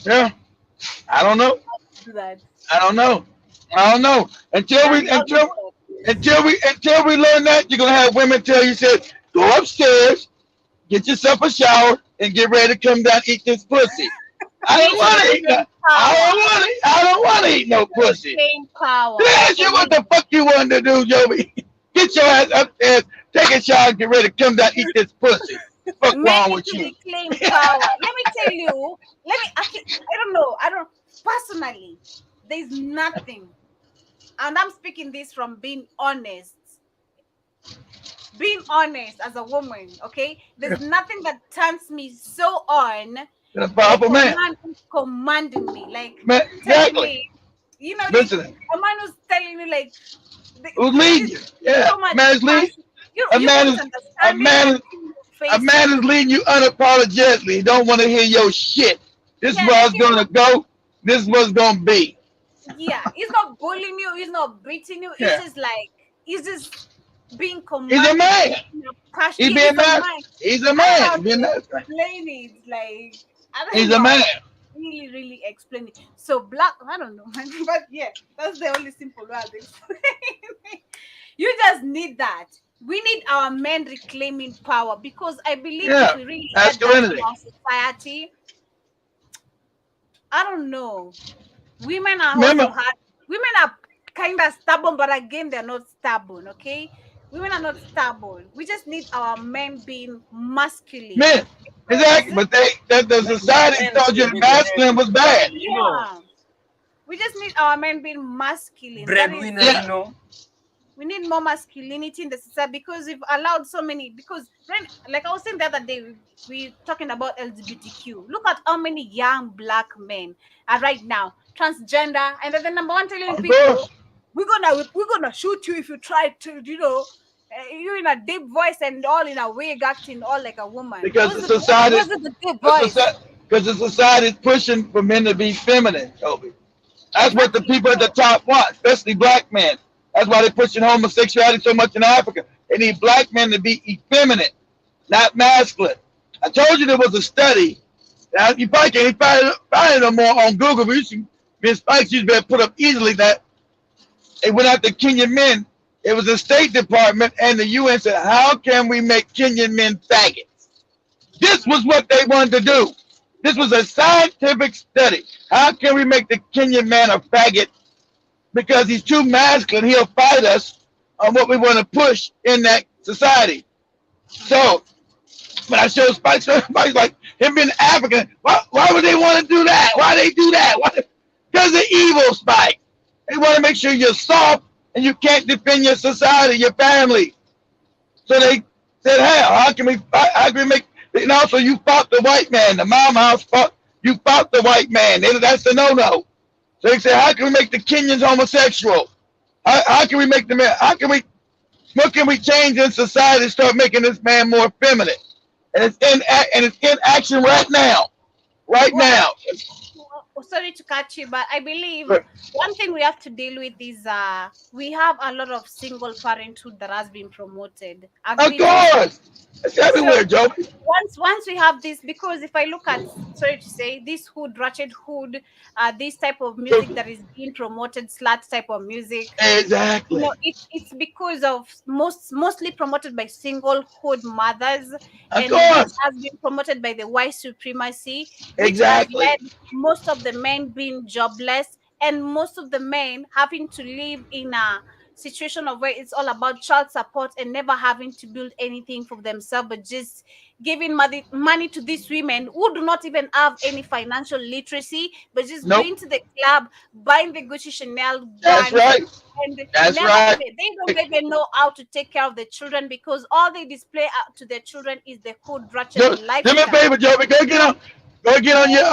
yeah. I don't know. Do that. I don't know. I don't know. Until Can we we all do until that? until we learn that, you're gonna have women tell you, said, go upstairs, get yourself a shower, and get ready to come down and eat this pussy. I We don't need to want to eat no. reclaim power. I don't want to eat We need no to pussy. reclaim power. Let me ask So you what we the fuck you wanted to do, Joey. Get your ass upstairs, take a shower, and get ready to come down and eat this pussy. Fuck men wrong need with to you? reclaim power. Let me tell you. I don't know. I don't personally. There's nothing, and I'm speaking this from being honest. Being honest as a woman, okay? There's nothing that turns me so on You're a like powerful a man. man who's commanding me, like Man, telling exactly. me, like Listen, a man who's telling me, like, who's with this leading you? Yeah, so much man is leading. passion. A You man won't is a understand it man. until you A face man it. is leading you unapologetically. He don't want to hear your shit. This is Yeah, where I like was gonna go. This is what's gonna be. yeah, he's not bullying you, he's not beating you, Yeah. he's just being He's a commanding man. you in a passion. He's Yeah, being he's a nice. man. He's a I don't know man. how He's being to nice. explain it. Like, I don't He's know a how man. to really explain it. So black, I don't know, man. But yeah, that's the only simple way to explain it. You just need that. We need our men reclaiming power because I believe if Yeah. we really had that in Masculinity. our society, I don't know. Women are also Remember, hard. Women are kind of stubborn, but again, they're not stubborn. Okay, women are not stubborn. We just need our men being masculine men. because Exactly. But that the Like the society men told you should the be the head, masculine was bad. yeah, we just need our men being masculine. That is, breadwinner, Yeah. we need more masculinity in the society because we've allowed so many. Because when, like I was saying the other day, we talking about LGBTQ. Look at how many young black men are right now transgender, and they're the number one telling Of people, course. we're gonna shoot you if you try to, you in a deep voice and all in a wig acting all like a woman. Because the society, Was it the deep voice? because the society is pushing for men to be feminine, Toby. That's what the Exactly. people at the top want, especially black men. That's why they're pushing homosexuality so much in Africa. They need black men to be effeminate, not masculine. I told you there was a study. Now, you probably can't find it no more on Google, but you should, Miss Spikes used to be able to put up easily that they went after Kenyan men. It was the State Department and the UN said, how can we make Kenyan men faggots? This was what they wanted to do. This was a scientific study. How can we make the Kenyan man a faggot? Because he's too masculine, he'll fight us on what we want to push in that society. So, when I showed Spike, Spike's like, him being African, why would they want to do that? Why they do that? Because they're evil, Spike. They want to make sure you're soft and you can't defend your society, your family. So they said, hey, how can we make, and also you fought the white man. The mom house you fought the white man. That's the no-no. So they said, how can we make the Kenyans homosexual? How can we make the man, what can we change in society to start making this man more feminine? And it's in action right now. Right Well, now. sorry to catch you, but I believe But one thing we have to deal with is we have a lot of single parenthood that has been promoted. of Agree to that. course. It's So everywhere, Joe. once we have this, because if I look at, sorry to say, this hood, ratchet hood, this type of music that is being promoted, slut type of music, Exactly. it's because of mostly promoted by single hood mothers, Of and which course. has been promoted by the white supremacy, which has Exactly. led most of the men being jobless and most of the men having to live in a situation of where it's all about child support and never having to build anything for themselves, but just giving money to these women who do not even have any financial literacy, but just Nope. going to the club, buying the Gucci Chanel That's bags, right. and That's never right. even, they don't even know how to take care of the children because all they display out to their children is the hood ratchet Do me a lifestyle. favor, Joey. Go get on your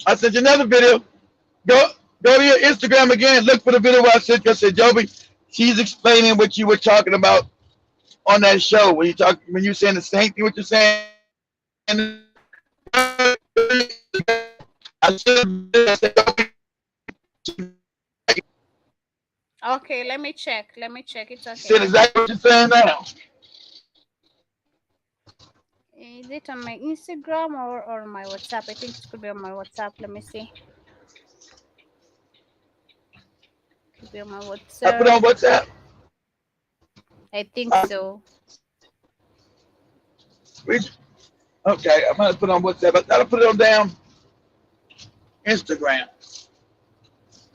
I sent you another video. Go to your Instagram again. Look for the video where I sent you. I said, Joby, she's explaining what you were talking about on that show when you saying the same thing what you're saying. Okay, let me check. Let me check. It's okay. Said exactly what you're saying now. Is it on my Instagram or my WhatsApp? I think it could be on my WhatsApp. Let me see. Could be on my I put WhatsApp. on WhatsApp. I think so. Okay, I'm gonna put on WhatsApp. I gotta put it on damn Instagram.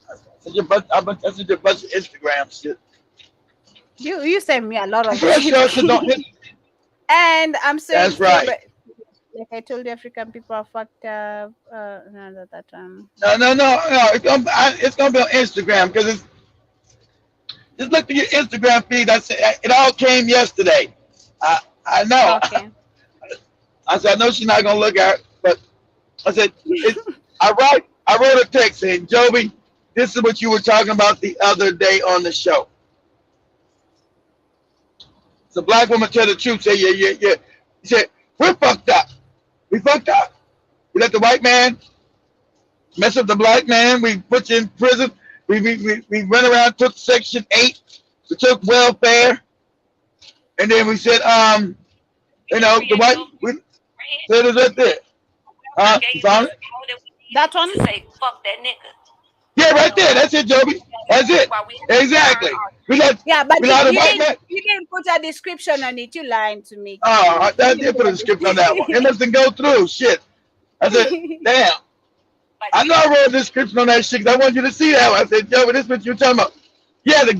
I sent you a bunch of Instagram shit. You send me a lot of Press shit. yours don't hit. And I'm saying That's right. but like I told you, African people are fucked up. No, that No. It's gonna be on Instagram because it's just look at your Instagram feed. I said it all came yesterday. I know. Okay. I said I know she's not gonna look at it, but I said I wrote a text saying, Joby, this is what you were talking about the other day on the show. It's a black woman tell the truth. Say, yeah. He said, we're fucked up. We fucked up. We let the white man mess up the black man. We put you in prison. We went around, took Section 8. We took welfare. And then we said, the white, we said it right there. That one? Say, fuck that nigga. Yeah, right there. That's it, Joby. That's it. Exactly. We let but the white man. You didn't put a description on it. You lying to me. Oh, I did put a description on that one. It doesn't go through. Shit. I said, damn. I know I wrote a description on that shit because I want you to see that one. I said, Joby, this is what you're talking about. Yeah, a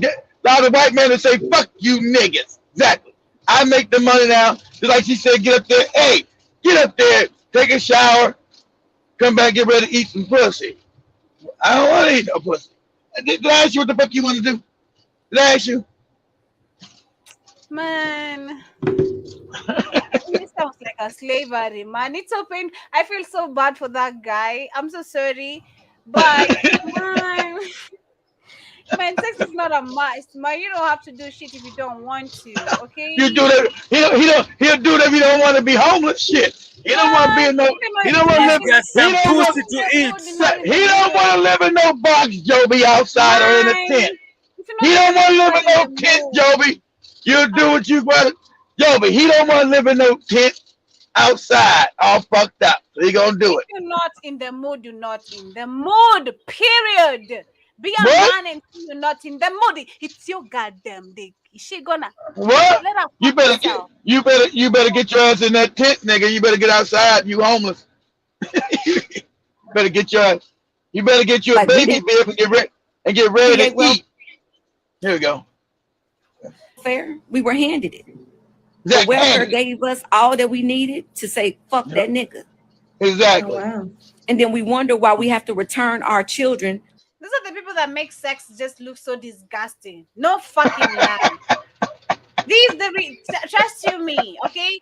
lot of white men that say, fuck you niggas. Exactly. I make the money now. Just like she said, get up there. Hey, get up there, take a shower, come back, get ready to eat some pussy. I don't want to eat no pussy. Did I ask you what the fuck you want to do? Did I ask you? Man. It sounds like a slavery, man. It's open. I feel so bad for that guy. I'm so sorry. But man, sex is not a must. Man, you don't have to do shit if you don't want to. Okay. You do that. He'll do that if you don't want to be homeless. Shit. He don't want to be in no. He don't want to live. He don't want to live in no box, Joby, outside or in a tent. He don't want to live in no tent, Joby. You do what you want. Joby, he don't want to live in no tent outside, all fucked up. So he gonna do it. If you're not in the mood, you're not in the mood. Period. Be a man and you're not in the mood. It's your goddamn dick. Is she gonna? What? You better get your ass in that tent, nigga. You better get outside. You homeless. You better get your ass. You better get you a baby bib and get ready to eat. Here we go. Fair. We were handed it. The welfare gave us all that we needed to say, fuck that nigga. Exactly. Oh, wow. And then we wonder why we have to return our children. These are the people that make sex just look so disgusting. No fucking lie. Trust you me, okay?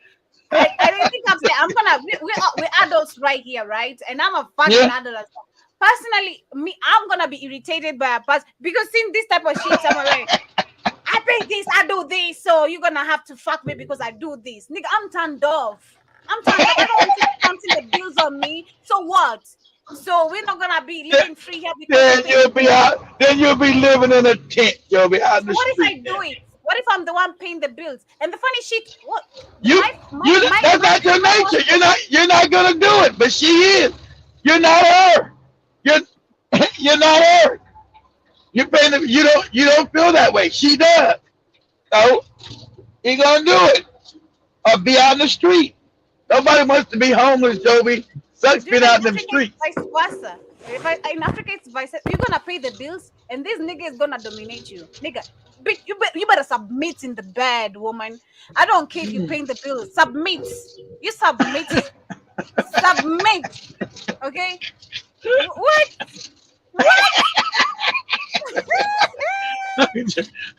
I don't think we're adults right here, right? And I'm a fucking adult as well. Personally, I'm gonna be irritated by a person because seeing this type of shit, I'm like, I pay this, I do this, so you're gonna have to fuck me because I do this. Nigga, I'm turned off. I don't want you counting the bills on me. So what? So we're not gonna be living free here because then you'll be living in a tent, Joby. What if I do it? What if I'm the one paying the bills? And the funny shit, what? That's not your nature. You're not gonna do it, but she is. You're not her. You're not her. You're paying the, you don't feel that way. She does. So you're gonna do it. Or be out in the street. Nobody wants to be homeless, Joby. Sucks being out in the streets. Vice versa. In Africa, it's vice versa. You're gonna pay the bills, and this nigga is gonna dominate you, nigga. You better submit in the bed, woman. I don't care if you're paying the bills. Submit. You submit. Submit. Okay. What?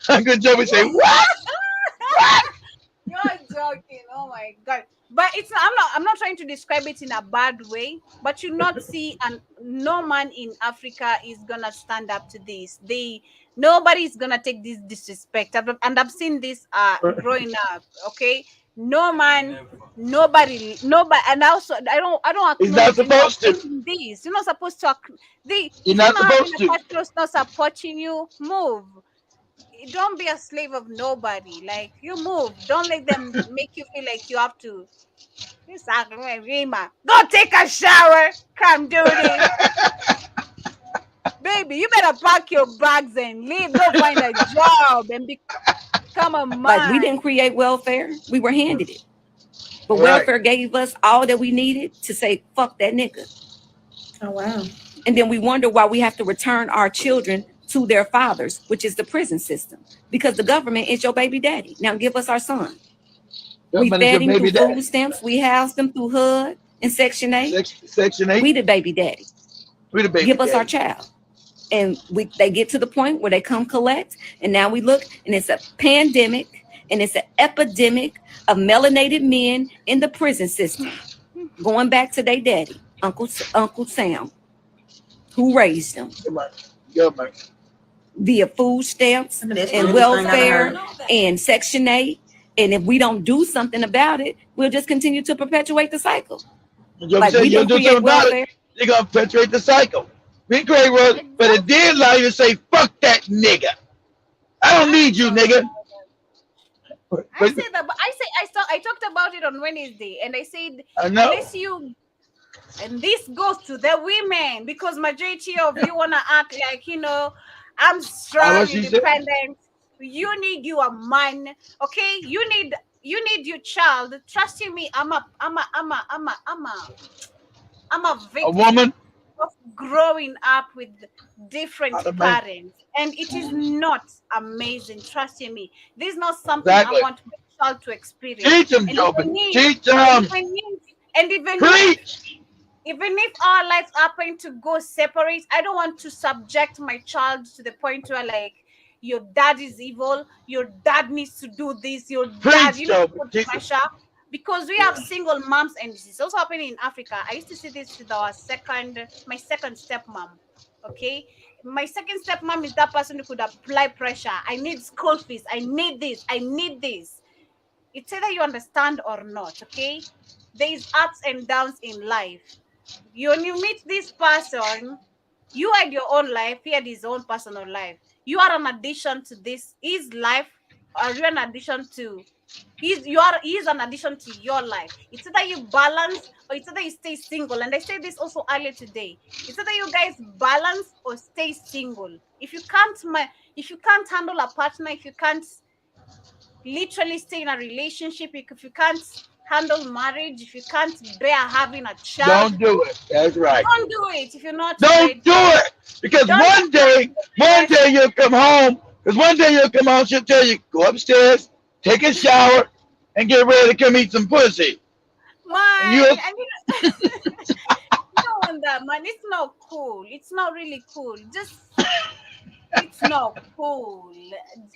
Uncle Joby say what? What? You're joking. Oh my god. But it's not, I'm not trying to describe it in a bad way, but you not see, and no man in Africa is gonna stand up to this. Nobody's gonna take this disrespect. And I've seen this growing up. Okay, No man, nobody, and also I don't He's not acknowledge you supposed to. updating this. You're not supposed to. You're If you're not not having supposed a to. partner who's not supporting you, move. Don't be a slave of nobody. Like you move. Don't let them make you feel like you have to. Go take a shower. Come do this, baby. You better pack your bags and leave. Go find a job and become a Like we man. didn't create welfare, we were handed it. But Right. welfare gave us all that we needed to say, fuck that nigga. Oh wow. And then we wonder why we have to return our children to their fathers, which is the prison system. Because the government is your baby daddy. Now give us our son. We Government is your fed him baby through daddy. food stamps. We housed him through HUD and Section 8. Section 8. We the baby daddy. We the baby Give us our daddy. child. And they get to the point where they come collect. And now we look, and it's a pandemic, and it's an epidemic of melanated men in the prison system. Going back to their daddy, Uncle Sam, who raised them Government. via food stamps I mean, that's the and weirdest thing I've welfare heard. and Section 8. And if we don't do something about it, we'll just continue to perpetuate the cycle. You Like say we you'll didn't do create something about welfare. it, you're gonna perpetuate the cycle. We create rules, but it did allow you to say, fuck that nigga. I don't need you, nigga. I said that, but I talked about it on Wednesday, and I said I know. unless you, and this goes to the women because majority of you wanna act like I'm strong, what she said? independent. You need you a man, okay? You need your child. Trust you me, I'm a A victim woman. of growing up with different Not a man. parents, and it is not amazing. Trust you me, this is not something Exactly. I want my child to experience. Teach them, And Jobin. even if, Teach them. even if Preach. our lives happen to go separate, I don't want to subject my child to the point where like your dad is evil, your dad needs to do this, your dad, Preach, you need to Jobin. put Teach them. pressure. Because we have single moms, and this is also happening in Africa. I used to see this with my second stepmom. Okay, my second stepmom is that person who could apply pressure. I need school fees. I need this. I need this. It's either you understand or not. Okay, there is ups and downs in life. When you meet this person, you had your own life. He had his own personal life. You are an addition to his life, or you're an addition to he's an addition to your life. It's either you balance or it's either you stay single. And I said this also earlier today. It's either you guys balance or stay single. If you can't handle a partner, if you can't literally stay in a relationship, if you can't handle marriage, if you can't bear having a child, Don't do it. That's right. don't do it. If you're not Don't ready, do it. Because Don't one day you'll come home. Because one day you'll come home, she'll tell you, go upstairs, take a shower, and get ready to come eat some pussy. man, And you'll you don't want that, man. It's not cool. It's not really cool. It's not cool.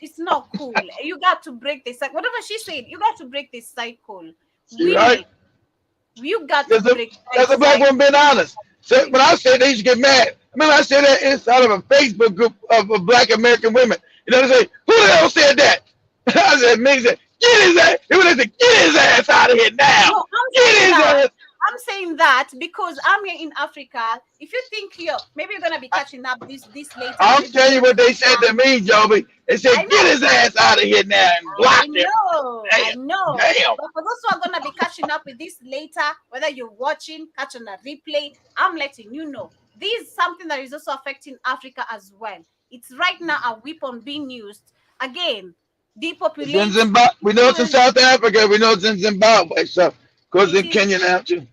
It's not cool. You got to break this cycle. Whatever she said, you got to break this cycle. You're right. You got to There's break a black woman being honest. So when I said they used to get mad, I said that inside of a Facebook group of black American women. You know, they say, who the hell said that? I said, me said, get his ass. They would say, get his ass out of here now. No, Get his ass. I'm saying that because I'm here in Africa. If you think maybe you're gonna be catching up this later. I'm telling you what they said to me, Joby. They said, get his ass out of here now and block him. I know. Damn. But for those who are gonna be catching up with this later, whether you're watching, catching a replay, I'm letting you know. This is something that is also affecting Africa as well. It's right now a weapon being used again. Depopulation. Zimbabwe. We know it's in South Africa. We know it's in Zimbabwe. So, of course, in Kenya now too.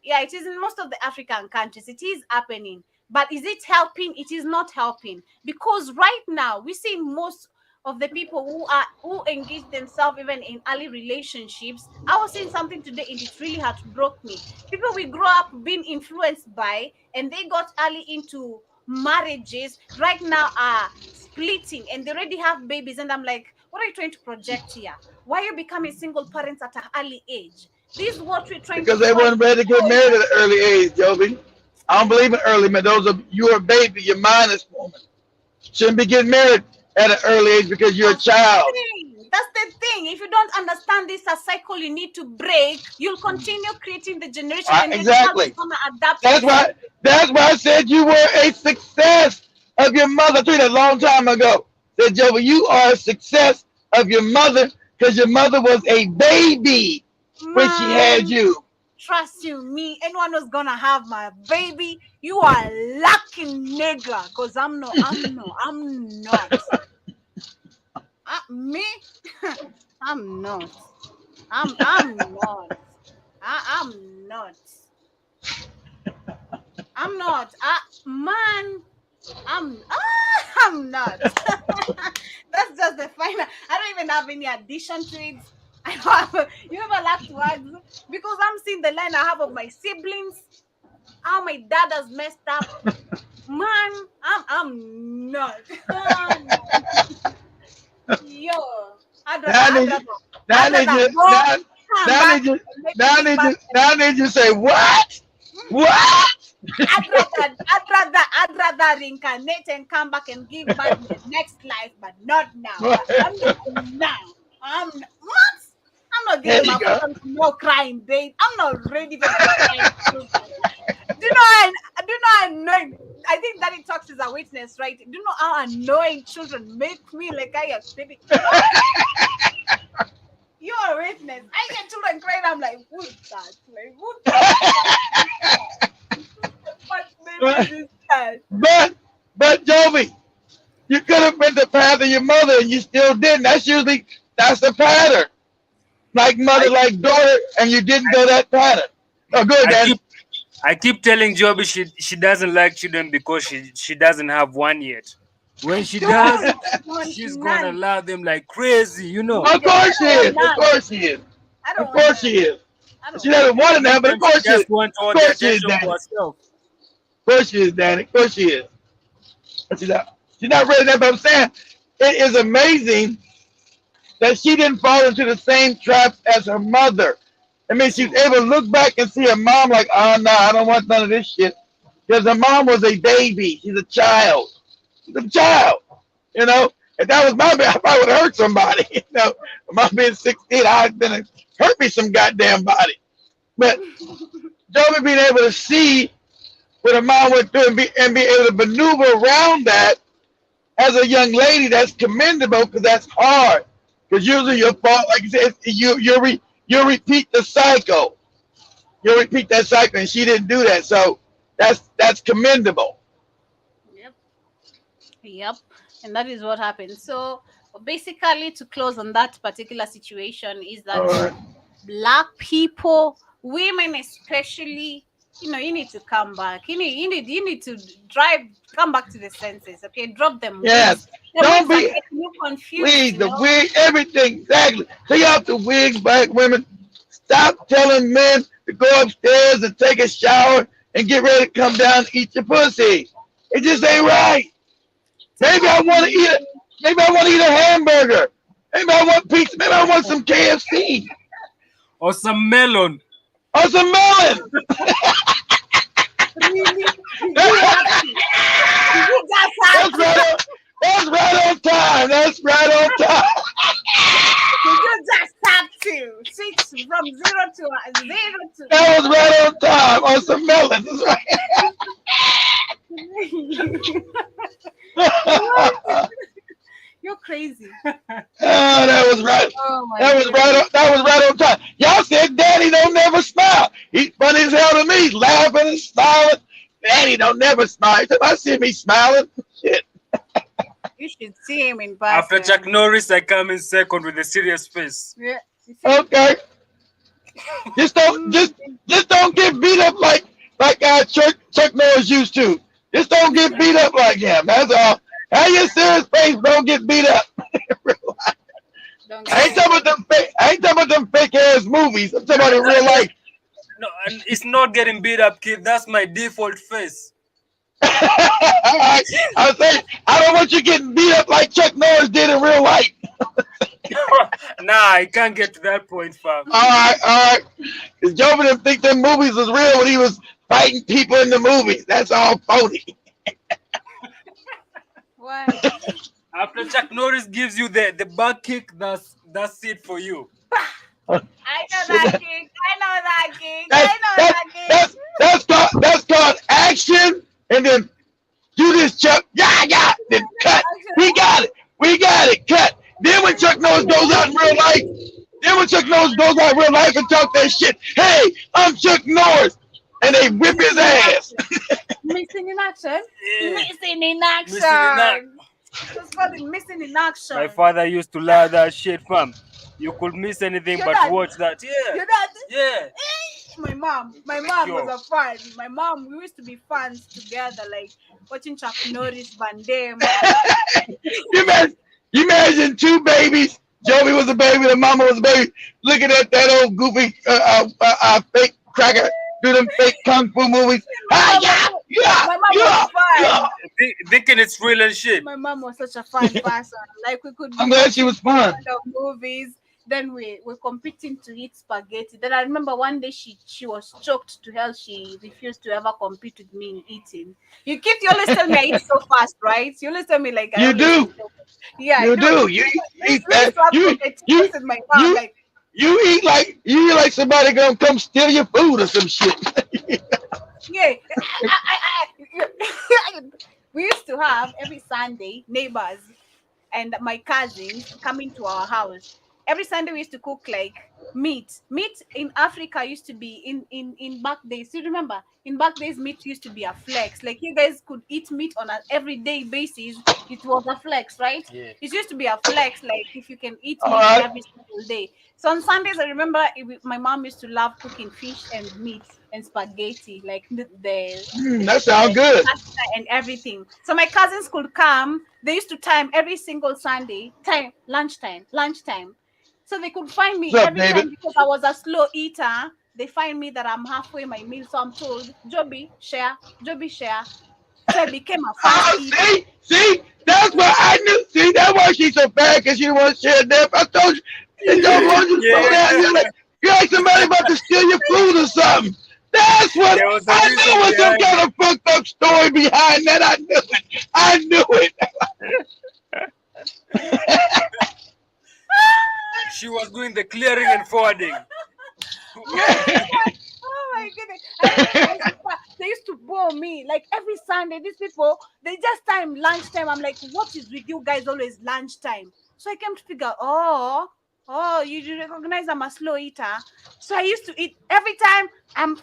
Yeah, it is in most of the African countries. It is happening. But is it helping? It is not helping. Because right now, we see most of the people who engage themselves even in early relationships. I was saying something today and it really had broke me. People we grow up being influenced by and they got early into marriages right now are splitting and they already have babies. And I'm like, what are you trying to project here? Why are you becoming single parents at an early age? This is what we're trying because to they weren't ready to get married at an early age, Joby. I don't believe in early man. You're a baby, you're mindless woman. Shouldn't be getting married at an early age because you're a child. That's the thing. If you don't understand this a cycle you need to break, you'll continue creating the generation and the child is Exactly. gonna adapt to That's this. why. That's why I said you were a success of your mother. I told you that a long time ago. Said Jovi, you are a success of your mother because your mother was a baby when she had Man, you. trust you, me. Anyone who's gonna have my baby, you are lucky, nigga. Cause I'm not. Me, I'm not. I'm not. I'm not. I'm not. Man, I'm not. That's just the final. I don't even have any addition to it. I don't have. You ever laugh to words because I'm seeing the line I have of my siblings. How my dad has messed up. Man, I'm not. Yo, I'd rather, Now I I'd need you. rather, Now I I'd need rather you. go, Now, come now I back, need you. and make Now a I big need you. bang. Now I need you to say what? What? I'd rather reincarnate and come back and give birth in the next life, but not now. I'm not now. What? I'm not There giving you my go. phone to no crying babe. I'm not ready for crying children. Do you know how annoying? I think Daddy Talks is a witness, right? Do you know how annoying children make me? Like I am baby. What? You're a witness. I get children crying. I'm like, who's that? Like, who what baby is this child? but Jovi, you could have been the path of your mother and you still didn't. That's the pattern. Like mother, I, like daughter, and you didn't go that pattern. Oh, good, I Danny. keep I keep telling Joby she doesn't like children because she doesn't have one yet. When she does, Don't want she's gonna none. love them like crazy, you know. Of Immediately. I course she don't want is. Of none. course she is. I don't Of want course none. she is. I don't She want doesn't none. want it now, but of Sometimes she course she is. just wants all Of the course she is, attention to Danny. herself. Of course she is, Danny. Of course she is. But she's not ready that. But I'm saying it is amazing that she didn't fall into the same traps as her mother. I mean, she's True. able to look back and see her mom like, oh no, I don't want none of this shit. Because her mom was a baby. She's a child. She's a child. You know? If that was my baby, I probably would have hurt somebody. You know, my being 16, I'd been hurt me some goddamn body. But Joey being able to see what her mom went through and be able to maneuver around that as a young lady, that's commendable because that's hard. Because usually your fault, like you said, you'll repeat the cycle. You'll repeat that cycle, and she didn't do that. So that's commendable. Yep. Yep. And that is what happened. So basically, to close on that particular situation, is All that right. black people, women especially, you need to come back. You need to come back to the senses. Okay, drop them wigs. Yes. The Don't wigs are be getting you confused. please the wig, everything exactly. Take off the wigs, black women. Stop telling men to go upstairs and take a shower and get ready to come down and eat your pussy. It just ain't right. Take Maybe off I the want to eat it. Maybe I want to eat a hamburger. Maybe I want pizza. Maybe I want some KFC Or some melon. or some melon. really. You really have to. You just have That's to. right on. That's right on time. That's right on time. You just have to switch from zero to That was right on time. On some melon. That's right. What? You're crazy. Oh, that was right. Oh my That was goodness. right. That was right on time. Y'all said Daddy don't never smile. He's funny as hell to me. He's laughing and smiling. Daddy don't never smile. If I see me smiling, shit. You should see him in After person. Chuck Norris, I come in second with a serious face. Yeah. You see? Okay. Just don't get beat up like Chuck Norris used to. Just don't get beat up like him. That's all. Have your serious face. Don't get beat up. Don't I ain't get talking about them fake. I ain't talking about them fake ass movies. I'm talking about in real life. No, and it's not getting beat up, kid. That's my default face. I was saying I don't want you getting beat up like Chuck Norris did in real life. Nah, I can't get to that point, fam. All right. Because Joe didn't think them movies was real when he was fighting people in the movies. That's all phony. Why? After Chuck Norris gives you the back kick, That's it for you. I know that gig. I know that gig. I That's know that's that gig. that's called action, and then do this, Chuck. Yeah, yeah. Then cut. We got it. We got it. Cut. Then when Chuck Norris goes out in real life, and talk that shit. Hey, I'm Chuck Norris, and they whip his ass. Missing in action. Yeah. Missing in Missing in act. action. Just called it missing in action. My father used to love that shit, fam. You could miss anything Your but dad? watch that. Yeah. Your dad? Yeah. My mom Yo. was a fan. My mom, we used to be fans together, like watching Chuck Norris, Van Damme. You imagine two babies. Joey was a baby, the mama was a baby, looking at that old goofy fake cracker do them fake kung fu movies. Ah, yeah, My mom yeah, was fun. yeah. Thinking it's real and shit. My mom was such a fun person. Like we could. I'm glad she was fun. Of movies. Then we were competing to eat spaghetti. Then I remember one day she was choked to hell. She refused to ever compete with me in eating. You always tell me I eat so fast, right? You always tell me like I You always do. eat so fast. Yeah, You do. You eat that. You eat like somebody gonna come steal your food or some shit. Yeah. We used to have every Sunday neighbors and my cousins coming to our house. Every Sunday we used to cook like meat. Meat in Africa used to be in back days. You remember? In back days, meat used to be a flex. Like you guys could eat meat on an everyday basis. It was a flex, right? Yeah. It used to be a flex. Like if you can eat meat Alright. every single day. So on Sundays, I remember my mom used to love cooking fish and meat and spaghetti, like That sounds good. pasta and everything. So my cousins could come. They used to time every single Sunday, lunchtime. So they could find me What's up, every David? time because I was a slow eater. They find me that I'm halfway my meal. So I'm told, Joby, share. So I became a fast eater. See, that's why I knew. See, that's why she's so bad, because she didn't want to share that. I told you, you don't want you to slow down. You're like somebody about to steal your food or something. That's what There was a I reason knew was some behind kind of fucked up story behind that. I knew it. She was doing the clearing and forwarding. Oh my goodness. I remember they used to bore me like every Sunday. These people, they just time lunchtime. I'm like, what is with you guys always lunchtime? So I came to figure, oh, you recognize I'm a slow eater. So I used to eat every time I'm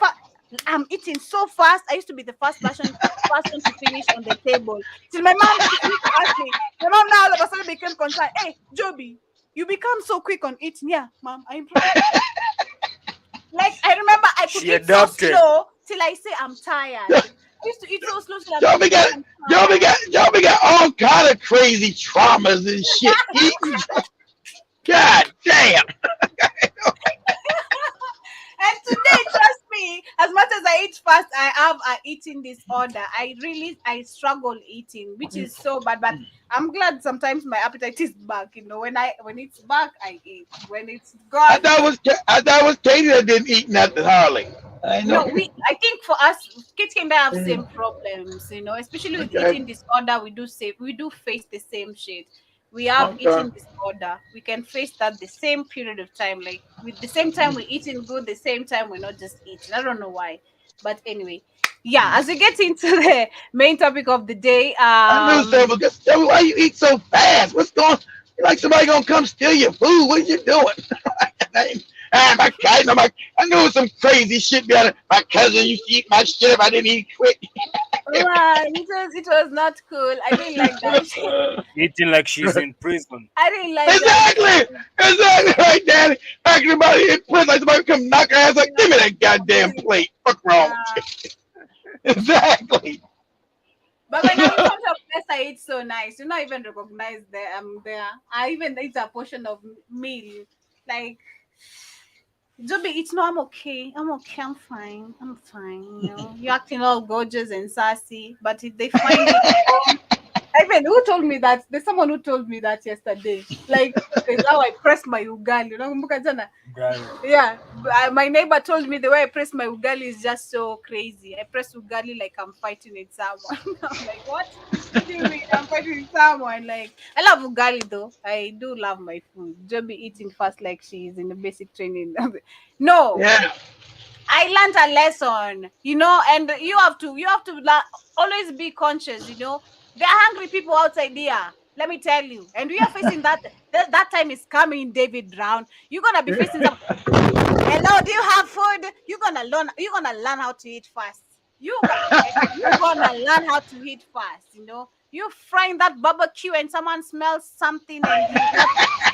eating so fast. I used to be the first person to finish on the table. Till my mom used to ask me. My mom now all of a sudden became concerned. Hey, Joby, you become so quick on eating. Yeah, mom, I improved. Like I remember I could She eat adopted. so slow till I say I'm tired. I used to eat so slow till Joby got all kind of crazy traumas and shit. Eating. God damn. And today, trust me, as much as I eat fast, I have a eating disorder. I struggle eating, which is so bad. But I'm glad sometimes my appetite is back. You know, when it's back, I eat. When it's I gone, thought it was Katie that didn't eat nothing, Harley. I know. no. I think for us, kids can have same problems. You know, especially with Okay. eating disorder, we do face the same shit. We have Okay. eating disorder. We can face that the same period of time. Like with the same time we're eating good, the same time we're not just eating. I don't know why. But anyway, yeah, as we get into the main topic of the day, I knew so, because why you eat so fast? What's going? You like somebody gonna come steal your food? What are you doing? I knew it was some crazy shit behind it. My cousin used to eat my shit if I didn't eat quick. it was not cool. I didn't like that shit. Eating like she's in prison. I didn't like that. Exactly right, Daddy. Acting about it in prison, like somebody come knock her ass, like, give me that goddamn plate. Fuck wrong with you? Exactly. But when I'm in front of guests, I eat so nice. You not even recognize that I'm there. I even eat a portion of meal. Like, Joby, it's no, I'm okay. I'm fine. You know, you're acting all gorgeous and sassy. But if they find it wrong, Even who told me that? There's someone who told me that yesterday. Like, there's how I press my ugali. You know, nakumbuka jana? Yeah, my neighbor told me the way I press my ugali is just so crazy. I press ugali like I'm fighting with someone. I'm like, what? What do you mean I'm fighting with someone? Like, I love ugali though. I do love my food. Just be eating fast like she is in the basic training. No, Yeah. I learned a lesson, and you have to always be conscious, There are hungry people outside here. Let me tell you. And we are facing that time is coming, David Brown. You're gonna be facing some. Hello, do you have food? You're gonna learn how to eat fast. You're gonna learn how to eat fast, You frying that barbecue and someone smells something and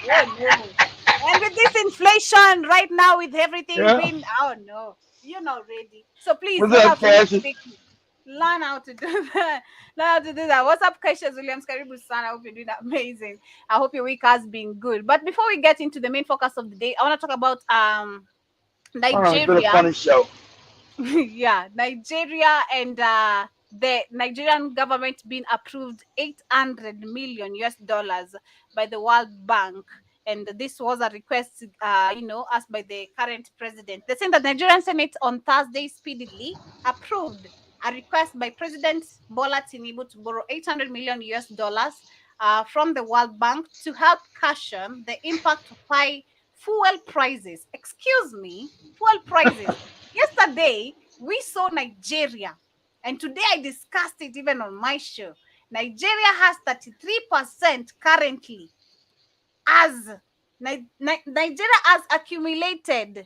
oh no. And with this inflation right now, with everything Yeah. being, oh no, you're not ready. So please What's learn up, how to eat Cassius? quickly. Learn how to do that. Learn how to do that. What's up, Cassius Williams? Karibu San. I hope you're doing amazing. I hope your week has been good. But before we get into the main focus of the day, I want to talk about Oh, it's been a Nigeria. funny show. Yeah, Nigeria and the Nigerian government being approved 800 million US dollars by the World Bank. And this was a request, asked by the current president. They saying that Nigerian Senate on Thursday speedily approved a request by President Bola Tinubu to borrow 800 million US dollars from the World Bank to help cushion the impact of high fuel prices. Excuse me, fuel prices. Yesterday, we saw Nigeria, and today I discussed it even on my show. Nigeria has 33% currently, as Nigeria has accumulated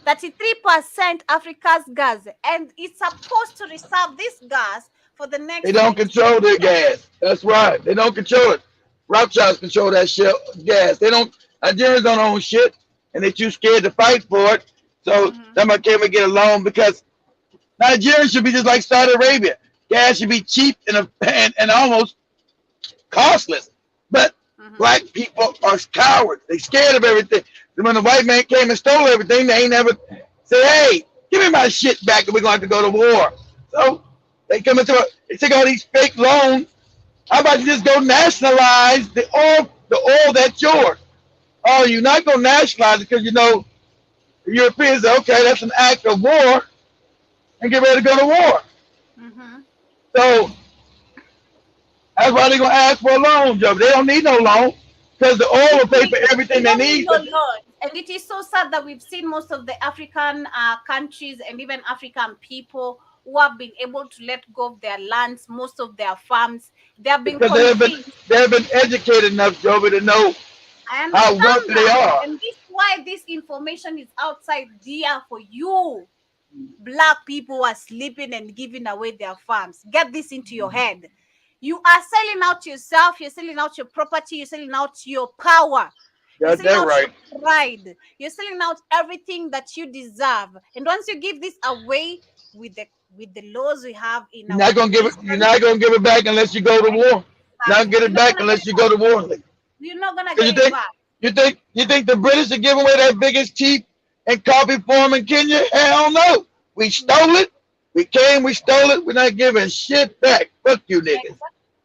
33% Africa's gas, and it's supposed to reserve this gas for the next They don't 20 control their years. gas. That's right. They don't control it. Rothschilds control that shit gas. They don't. Nigerians don't own shit, and they're too scared to fight for it. So Mhm, somebody came and get a loan because Nigeria should be just like Saudi Arabia. Gas should be cheap and almost costless. But mhm. black people are cowards. They scared of everything. And when the white man came and stole everything, they ain't never say, "Hey, give me my shit back, and we're going to have to go to war." So they come into they take all these fake loans. How about you just go nationalize the oil that's yours? Oh, you're not going to nationalize it because the Europeans say, okay, that's an act of war, and get ready to go to war. Mhm. So that's why they're going to ask for a loan, Joe. They don't need no loan because the oil will pay for We everything they don't need need. no But loans. And it is so sad that we've seen most of the African countries and even African people who have been able to let go of their lands, most of their farms. They have been because convinced. they have been educated enough, Joe, to know I how understand wealthy they that. are. And this why this information is outside there for you. Black people are sleeping and giving away their farms. Get this into your head. You are selling out yourself, you're selling out your property, you're selling out your power. You're Got selling that out right. your pride. You're selling out everything that you deserve. And once you give this away with the laws we have in You're our not gonna give it. You're nation, not gonna give it back unless you go to war. Not exactly. get it back unless you go to war. You're not gonna Because get it back. you think the British are giving away their biggest teeth and coffee farm in Kenya? Hell no. We stole it. We came. We stole it. We're not giving shit back. Fuck you niggas. Exactly.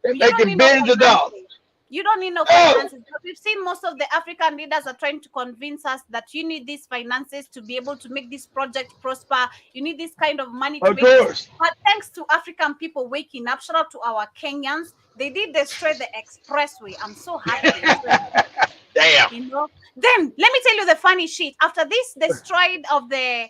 They're You don't making need no billions of dollars. finances. You don't need no Oh, finances. But we've seen most of the African leaders are trying to convince us that you need these finances to be able to make this project prosper. You need this kind of money to of make this. course. But thanks to African people waking up, shout out to our Kenyans, they did destroy the expressway. I'm so happy they destroyed it. Damn. Then let me tell you the funny shit. After this destroyed of the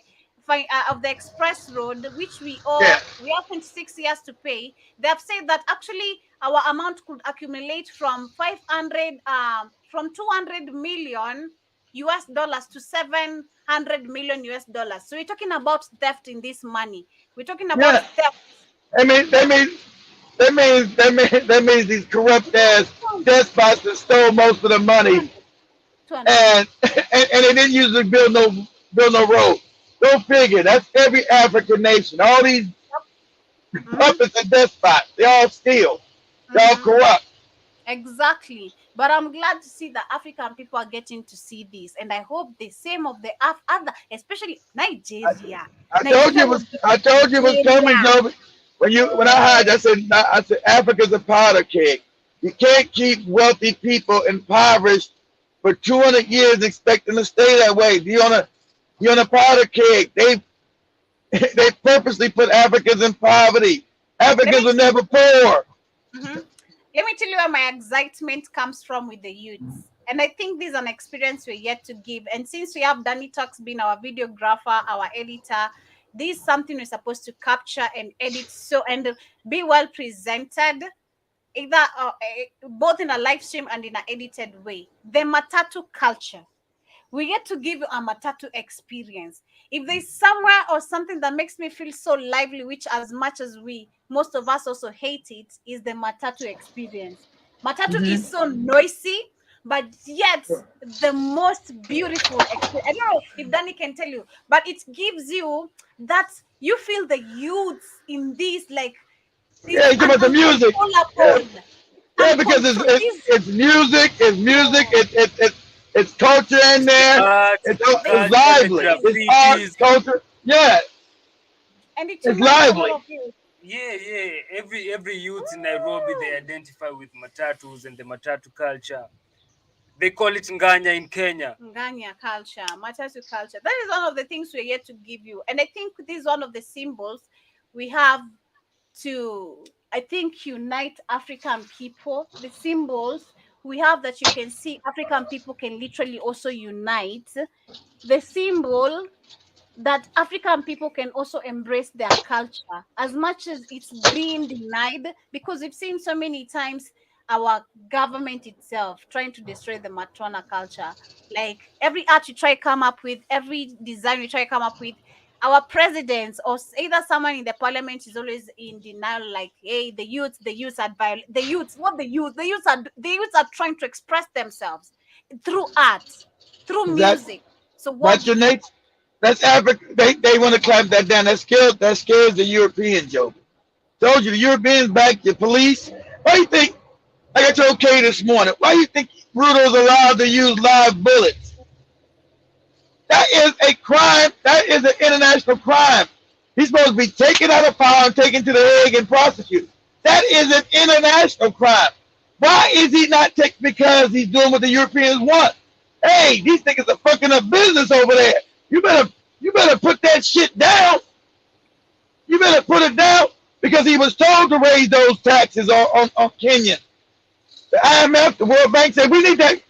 express road, which Yeah. we have 26 years to pay, they have said that actually our amount could accumulate from 200 million US dollars to 700 million US dollars. So we're talking about theft in this money. We're talking about Yeah. theft. I mean, that means these corrupt ass 200, despots that stole most of the money 200. and they didn't usually build no road. Go figure. That's every African nation. All these Mhm, puppets and despots, they all steal. They all mhm. corrupt. Exactly. But I'm glad to see that African people are getting to see this. And I hope the same of the other, especially I, Nigeria. I told you Nigeria it was was. I told you it was coming, Nigeria. Joby. When I hired, I said Africa's a powder keg. You can't keep wealthy people impoverished for 200 years expecting to stay that way. You on a powder keg. They purposely put Africans in poverty. Let Africans me were never poor. Mhm. Let me tell you where my excitement comes from with the youths. And I think this is an experience we're yet to give. And since we have Danny Talks being our videographer, our editor, this is something we're supposed to capture and edit so and be well presented, either both in a live stream and in an edited way. The matatu culture. We get to give you a matatu experience. If there's somewhere or something that makes me feel so lively, which as much as most of us also hate it, is the matatu experience. Matatu Mm-hmm. is so noisy, but yet the most beautiful experience. I don't know if Danny can tell you, but it gives you that you feel the youths in this like Yeah, you talk about the music. Yeah, uncontrollable. yeah, because it's music, it's culture in there. Art, It's culture, the lively. It's art, graffitis. culture. Yeah, And it it's unites a lot lively. of you. Yeah, yeah. Every youth in Nairobi, they identify with matatus and the matatu culture. They call it nganya in Kenya. Nganya culture, Matatu culture. That is one of the things we're yet to give you. And I think this is one of the symbols we have to, I think, unite African people. The symbols we have that you can see African people can literally also unite. The symbol that African people can also embrace their culture as much as it's being denied, because we've seen so many times our government itself trying to destroy the Matona culture. Like every art you try to come up with, every design you try to come up with, our presidents or either someone in the parliament is always in denial, like, hey, the youths are the youths, what the youths are trying to express themselves through art, through That music. So what that's do your you nature. That's Africa. They want to clamp that down. That scares the Europeans, Joe. Told you the Europeans back the police. Why do you think? Like I told Kay this morning. Why do you think Rudo's allowed to use live bullets? That is a crime. That is an international crime. He's supposed to be taken out of power and taken to the Hague and prosecuted. That is an international crime. Why is he not taken? Because he's doing what the Europeans want. Hey, these niggas are fucking up business over there. You better put that shit down. You better put it down because he was told to raise those taxes on Kenya. The IMF, the World Bank said we need that.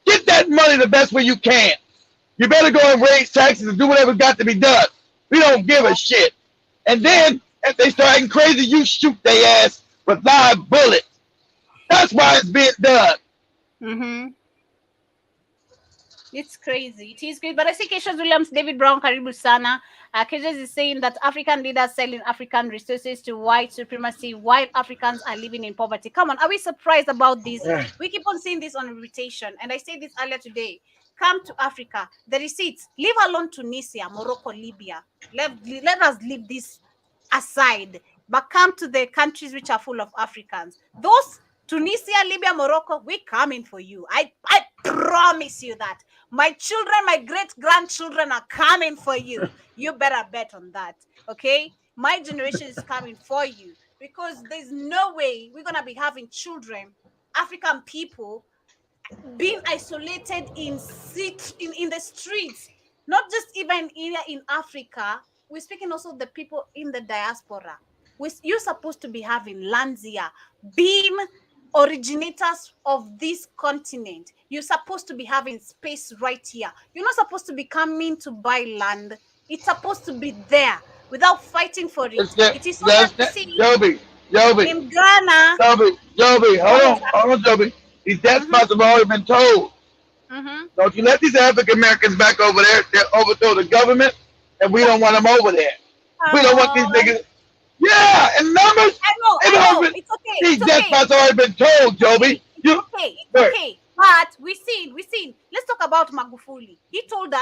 Get that money the best way you can. You better go and raise taxes and do whatever's got to be done. We don't give a shit. And then if they start acting crazy, you shoot their ass with live bullets. That's why it's being done. Mm-hmm. It's crazy. It is great. But I see Keisha Williams, David Brown, Karibu Sana. Keisha is saying that African leaders selling African resources to white supremacy while Africans are living in poverty. Come on, are we surprised about this? We keep on seeing this on Reparation. And I said this earlier today. Come to Africa. The receipts. Leave alone Tunisia, Morocco, Libya. Let us leave this aside. But come to the countries which are full of Africans. Those Tunisia, Libya, Morocco, we're coming for you. I promise you that. My children, my great-grandchildren are coming for you. You better bet on that, okay? My generation is coming for you because there's no way we're going to be having children, African people, being isolated in the streets, not just even here in Africa. We're speaking also the people in the diaspora. You're supposed to be having lands here, being originators of this continent. You're supposed to be having space right here. You're not supposed to be coming to buy land. It's supposed to be there without fighting for it. It is so that you see Joby, in Ghana. Joby, hold on, Joby. These death spots have already been told. Don't you let these African Americans back over there. They overthrow the government, and we don't want them over there. We don't want these niggas. Yeah, and numbers. I know. It's okay. These death spots already been told, Joby. It's okay. But we seen. Let's talk about Magufuli. He told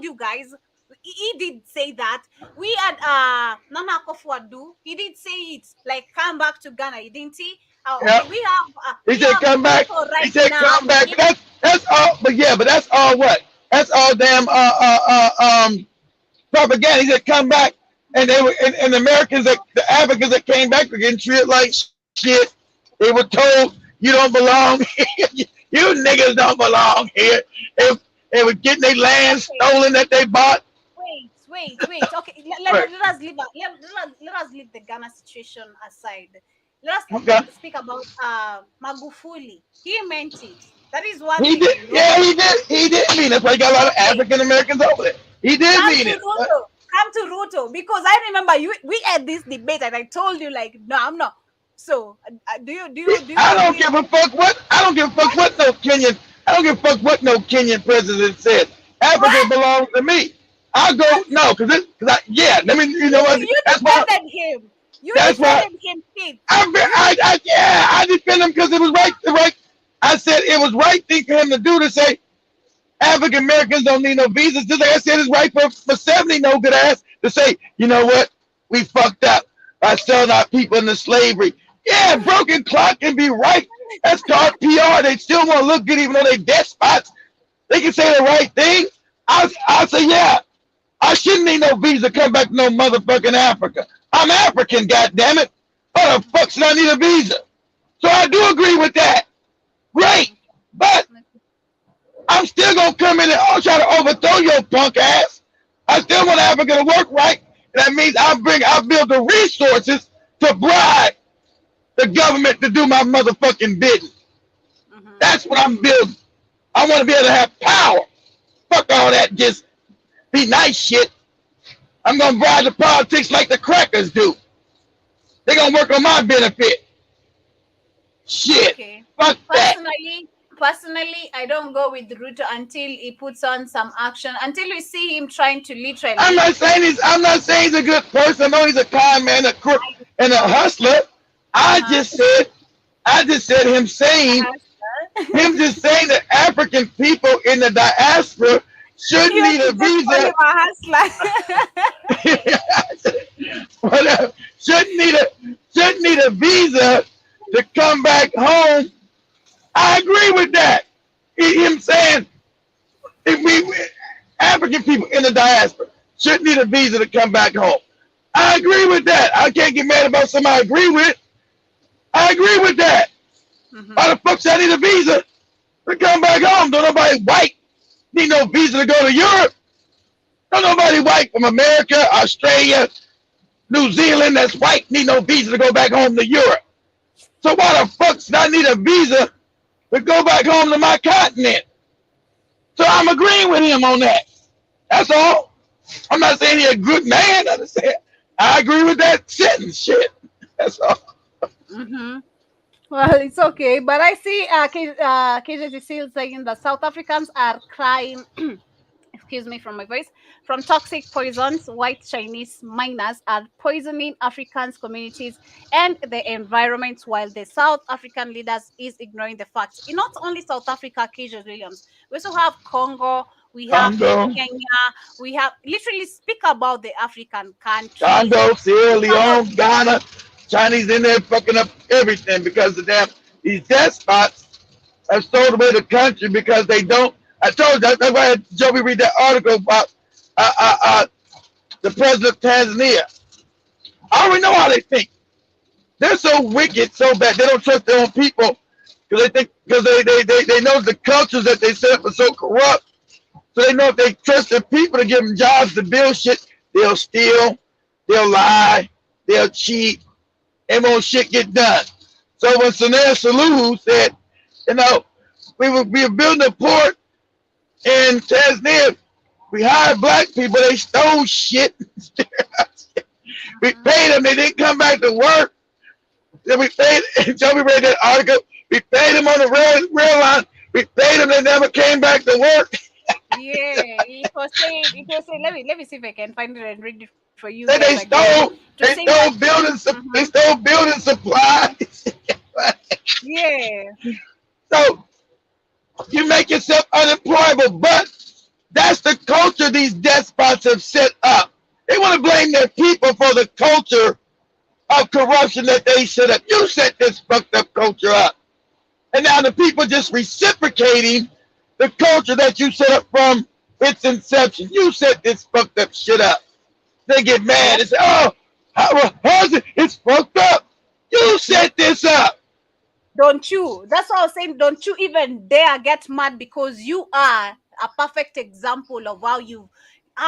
you guys, he did say that. We had Nana Akufo-Addo. He did say it, like, come back to Ghana, didn't he? Yep. We have. He said come back. Right, he said come back. That's all. But yeah, but that's all what? That's all damn propaganda. He said come back, and they were and the Americans, the Africans that came back were getting treated like shit. They were told You don't belong here. You niggas don't belong here. They were getting their land Okay, stolen that they bought. wait. Okay, Right. let us leave let us leave the Ghana situation aside. Let us Okay. speak about Magufuli. He meant it. That is one He thing, did. you know. Yeah, he did. He did mean it. That's why you got a lot of Okay, African Americans over there. He did come mean to it. Ruto. Come to Ruto because I remember we had this debate and I told you like no, I'm not. So I don't agree? give a fuck what. I don't give a fuck What? what no Kenyan. I don't give a fuck what no Kenyan president said. Africa What? belongs to me. I'll go What? no, yeah. Let me. You know what? You That's why. defended him. You That's why. defended him, Pete. You I defend him because it was right. Right. I said it was right thing for him to do to say African Americans don't need no visas. Just like I said, it's right for 70 no good ass to say, you know what? We fucked up by selling our people into slavery. Yeah, broken clock can be right. That's called PR. They still want to look good even though they despots. They can say the right thing. I'll say, yeah, I shouldn't need no visa to come back to no motherfucking Africa. I'm African, goddammit. Why the fuck should I need a visa? So I do agree with that. Great. But I'm still gonna come in and I'll try to overthrow your punk ass. I still want Africa to work right. And that means I build the resources to bribe the government to do my motherfucking business. Mhm. That's what I'm building. I want to be able to have power. Fuck all that just be nice shit. I'm gonna bribe the politics like the crackers do. They're gonna work on my benefit. Shit. Okay. Fuck that. Personally, I don't go with Ruto until he puts on some action. Until we see him trying to I'm literally. not saying he's a good person. I know he's a kind man, a crook, and a hustler. I Uh-huh. just said him saying just saying that African people in the diaspora shouldn't You need have a to just call visa. him a hustler. Whatever. Shouldn't need a visa to come back home. I agree with that. Him saying if we African people in the diaspora shouldn't need a visa to come back home. I agree with that. I can't get mad about something I agree with. I agree with that. Mhm. Why the fuck should I need a visa to come back home? Don't nobody white need no visa to go to Europe. Don't nobody white from America, Australia, New Zealand that's white need no visa to go back home to Europe. So why the fuck should I need a visa to go back home to my continent? So I'm agreeing with him on that. That's all. I'm not saying he's a good man. I'm just saying I agree with that sentence shit. That's all. Mhm. Well, it's okay, but I see KJ is still saying that South Africans are crying. Excuse me from my voice, from toxic poisons. White Chinese miners are poisoning Africans communities and the environment, while the South African leaders is ignoring the facts. In not only South Africa, KJ Williams, we also have Congo, we have Congo, Kenya, we have literally speak about the African countries. Congo, Sierra Speak about Leone, Ghana, Chinese in there fucking up everything because of them. These despots have sold away the country because they don't. I told you that's why I had Joey read that article about uh, uh, uh, the president of Tanzania. I already know how they think. They're so wicked, so bad. They don't trust their own people because they know the cultures that they set up are so corrupt. So they know if they trust their people to give them jobs to build shit, they'll steal, they'll lie, they'll cheat, and won't shit get done. So when Sanea Suluhu said, you know, we were building a port in Tanzania, we hired black people, they stole shit. We paid them, they didn't come back to work. Then we paid, Joey read that article, we paid them on the rail line, we paid them, they never came back to work. yeah, it was saying let me see if I can find it and read it for you guys Then again. To say that mhm, they stole building supplies. yeah. So you make yourself unemployable, but that's the culture these despots have set up. They want to blame their people for the culture of corruption that they set up. You set this fucked up culture up. And now the people just reciprocating the culture that you set up from its inception. You set this fucked up shit up. They get mad Yep. and say, oh, how's it? It's fucked up. You set this up. Don't you? That's what I was saying. Don't you even dare get mad, because you are a perfect example of how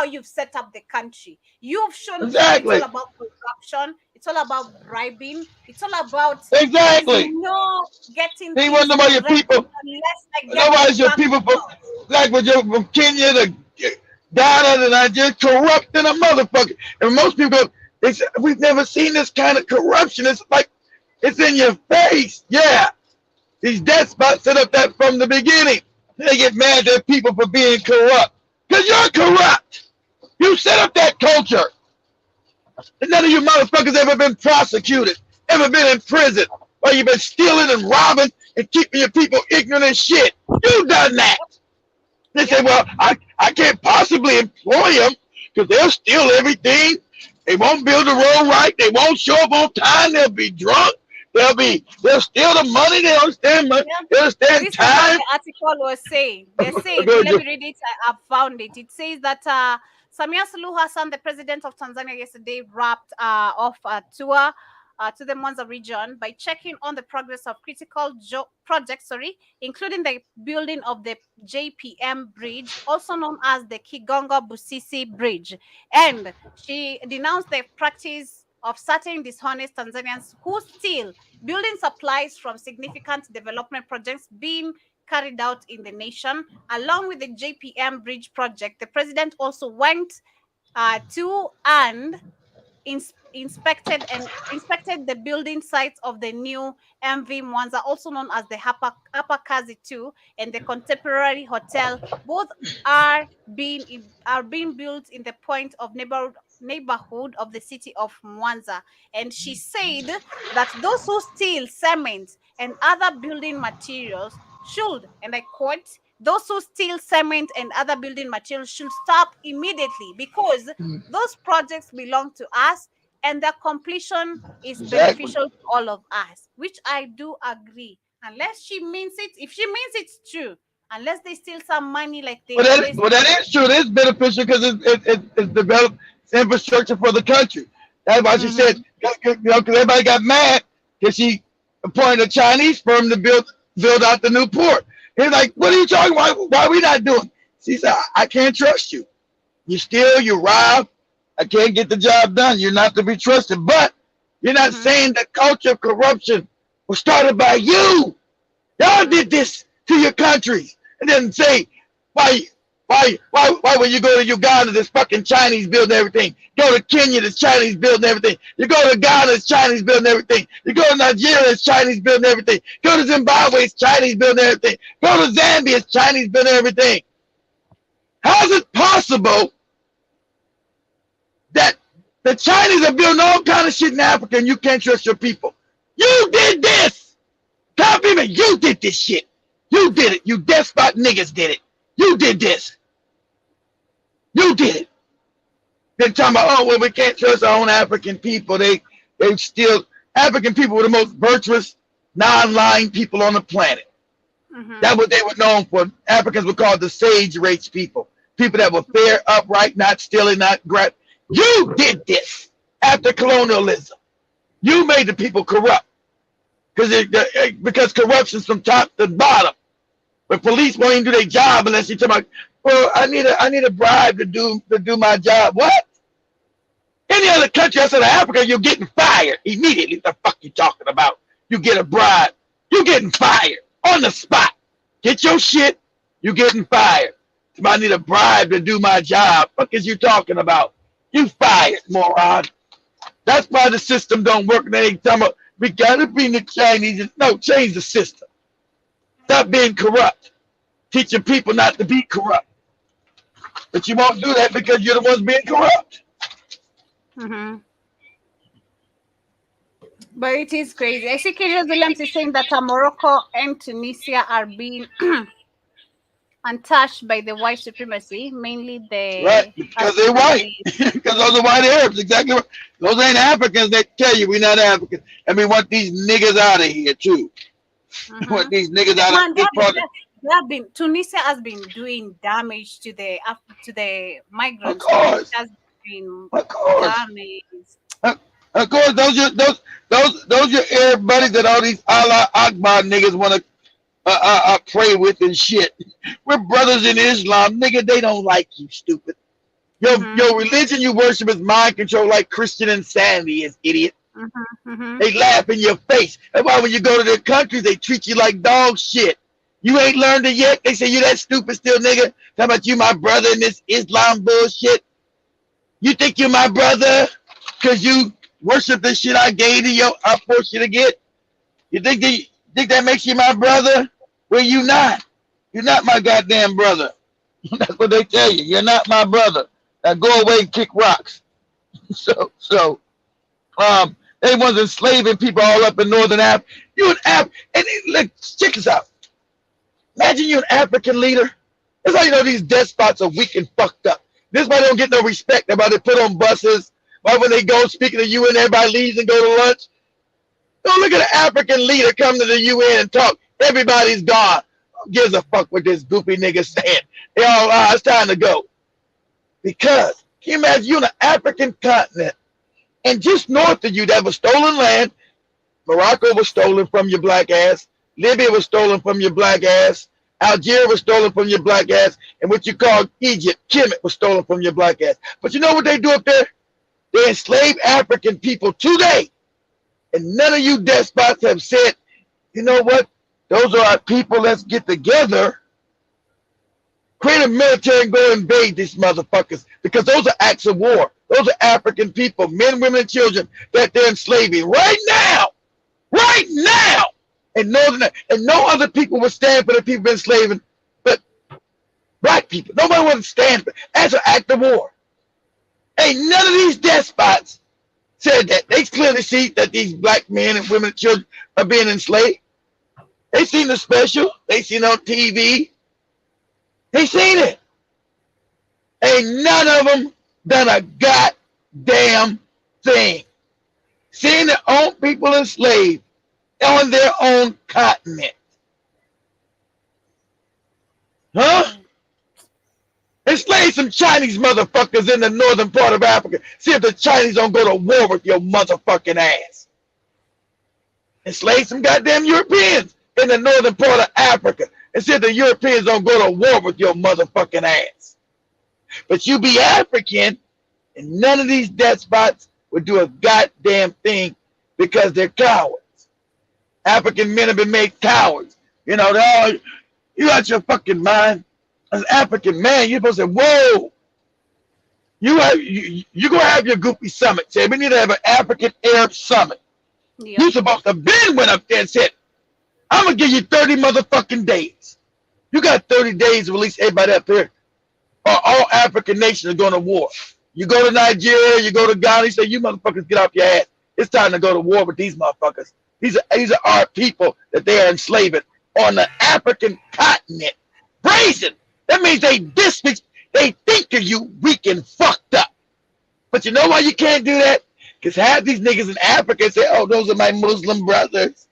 you've set up the country. You've shown people it's all Exactly. about corruption, it's all about bribing, it's all about there is Exactly. no getting He wasn't things about your correct people. unless I get the Nobody's your bank. people like with you from Kenya to Ghana to Nigeria, corrupt than a motherfucker. And most people, they say, we've never seen this kind of corruption. It's like, it's in your face. Yeah. These despots set up that from the beginning. They get mad at people for being corrupt. Because you're corrupt. You set up that culture. And none of you motherfuckers ever been prosecuted, ever been in prison, or you've been stealing and robbing and keeping your people ignorant as shit. You done that. They say, well, I can't possibly employ them because they'll steal everything. They won't build the road right. They won't show up on time. They'll be drunk. They'll steal the money. They don't stand money. Yeah. They don't stand This is what time. the article was saying. They're saying, Go let ahead. me read it. I found it. It says that Samia Suluhu Hassan, the president of Tanzania, yesterday wrapped off a tour to the Mwanza region by checking on the progress of critical projects, including the building of the JPM bridge, also known as the Kigongo Busisi Bridge. And she denounced the practice of certain dishonest Tanzanians who steal building supplies from significant development projects being carried out in the nation. Along with the JPM bridge project, the president also went to and inspected the building sites of the new MV Mwanza, also known as the Upper Kazi 2, and the contemporary hotel. Both are being built in the point of neighborhood of the city of Mwanza. And she said that those who steal cement and other building materials should, and I quote, those who steal cement and other building materials should stop immediately, because those projects belong to us and their completion is Exactly. beneficial to all of us, which I do agree. Unless she means it, if she means it's true, unless they steal some money like they always. That is true. It is beneficial because it's developed infrastructure for the country. That's why she said, because everybody got mad because she appointed a Chinese firm to build out the new port. He's like, what are you talking about? Why are we not doing? She said, I can't trust you. You steal, you rob. I can't get the job done. You're not to be trusted. But you're not saying the culture of corruption was started by you. Y'all did this to your countries. And then say, why when you go to Uganda, there's fucking Chinese building everything. Go to Kenya, there's Chinese building everything. You go to Ghana, there's Chinese building everything. You go to Nigeria, there's Chinese building everything. Go to Zimbabwe, it's Chinese building everything. Go to Zambia, it's Chinese building everything. How is it possible that the Chinese are building all kind of shit in Africa and you can't trust your people? You did this. Copy me, you did this shit. You did it. You despot niggas did it. You did this. You did it. They're talking about, oh, well, we can't trust our own African people. They still, African people were the most virtuous, non-lying people on the planet. That's what they were known for. Africans were called the sage race people. People that were fair, upright, not stealing, not great. You did this after colonialism. You made the people corrupt because corruption's from top to bottom. But police won't even do their job unless you talk about, well, I need a bribe to do my job. What? Any other country outside of Africa, you're getting fired immediately. What the fuck you talking about? You get a bribe, you're getting fired on the spot. Get your shit, you're getting fired. I need a bribe to do my job. What is you talking about? You fired, moron. That's why the system don't work. And they talking about, we gotta bring the Chinese. No, change the system. Stop being corrupt. Teaching people not to be corrupt. But you won't do that because you're the ones being corrupt. But it is crazy. I see Kirill Williams is saying that Morocco and Tunisia are being untouched by the white supremacy, mainly the right, because they're white. Because those are white Arabs, exactly right. Those ain't Africans. They tell you we're not Africans, and we want these niggas out of here too. We want these niggas out of this Tunisia has been doing damage to the migrants. Of course. It has been of course. damage. Of course, those your Arab buddies that all these Allah Akbar niggas want to pray with and shit. We're brothers in Islam, nigga. They don't like you, stupid. Your religion you worship is mind control, like Christian insanity is, idiot. They laugh in your face. That's why when you go to their countries, they treat you like dog shit. You ain't learned it yet. They say you that stupid still, nigga. How about you, my brother, in this Islam bullshit? You think you're my brother because you worship the shit I gave you, I forced you to get? You think that makes you my brother? Well, you not. You're not my goddamn brother. That's what they tell you. You're not my brother. Now go away and kick rocks. So they was enslaving people all up in Northern Africa. You an and look, check this out. Imagine you're an African leader. That's how you know these despots are weak and fucked up. This is why they don't get no respect. That's why they put on buses. Why when they go speaking to UN, everybody leaves and go to lunch. Don't look at an African leader come to the UN and talk. Everybody's gone. Who gives a fuck what this goopy nigga saying? They all, it's time to go. Because, can you imagine you on an African continent, and just north of you, that was stolen land. Morocco was stolen from your black ass. Libya was stolen from your black ass. Algeria was stolen from your black ass. And what you call Egypt, Kemet, was stolen from your black ass. But you know what they do up there? They enslave African people today. And none of you despots have said, you know what? Those are our people. Let's get together. Create a military and go invade these motherfuckers. Because those are acts of war. Those are African people, men, women, and children that they're enslaving right now. Right now. And no other people would stand for the people enslaving but black people. Nobody would stand for it. That's an act of war. Ain't none of these despots said that. They clearly see that these black men and women and children are being enslaved. They seen the special. They seen it on TV. They seen it. Ain't none of them done a goddamn thing. Seeing their own people enslaved on their own continent. Huh? Enslave some Chinese motherfuckers in the northern part of Africa. See if the Chinese don't go to war with your motherfucking ass. Enslave some goddamn Europeans in the northern part of Africa. And see if the Europeans don't go to war with your motherfucking ass. But you be African, and none of these despots would do a goddamn thing because they're cowards. African men have been made cowards. You know, you got your fucking mind. As an African man, you're supposed to say, whoa. You're going to have your goopy summit. Say, we need to have an African Arab summit. Yep. You're supposed to Ben went up there and said, I'm going to give you 30 motherfucking days. You got 30 days to release everybody up here. Or all African nations are going to war. You go to Nigeria, you go to Ghana, you say, you motherfuckers get off your ass. It's time to go to war with these motherfuckers. These are our people that they are enslaving on the African continent. Brazen. That means they think of you weak and fucked up. But you know why you can't do that? Because half these niggas in Africa say, oh, those are my Muslim brothers.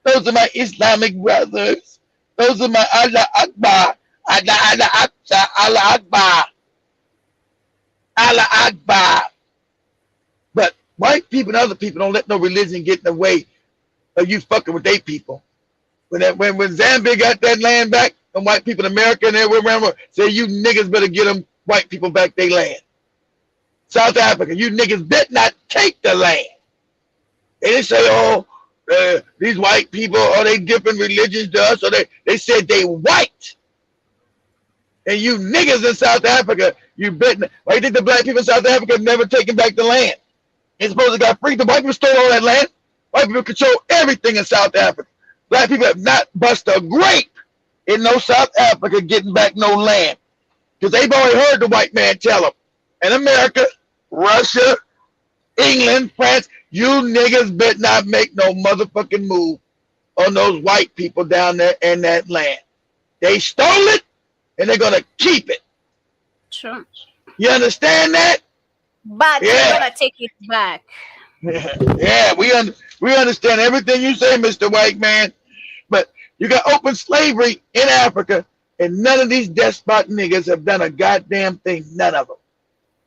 Those are my Islamic brothers. Those are my Allah Akbar. Allah Akbar. Allah Akbar. Allah Akbar. But white people and other people don't let no religion get in the way of you fucking with their people. When Zambia got that land back from white people in America and everywhere, say you niggas better get them white people back their land. South Africa, you niggas better not take the land. They didn't say, oh, these white people, are they different religions to us? Or they said they white. And you niggas in South Africa, you better. Why you think the black people in South Africa have never taken back the land? They supposed to got free. The white people stole all that land. White people control everything in South Africa. Black people have not bust a grape in no South Africa getting back no land. Because they've already heard the white man tell them. In America, Russia, England, France, you niggas better not make no motherfucking move on those white people down there in that land. They stole it, and they're going to keep it. True. You understand that? But they're going to take it back. Yeah, we understand everything you say, Mr. White Man. But you got open slavery in Africa, and none of these despot niggas have done a goddamn thing. None of them.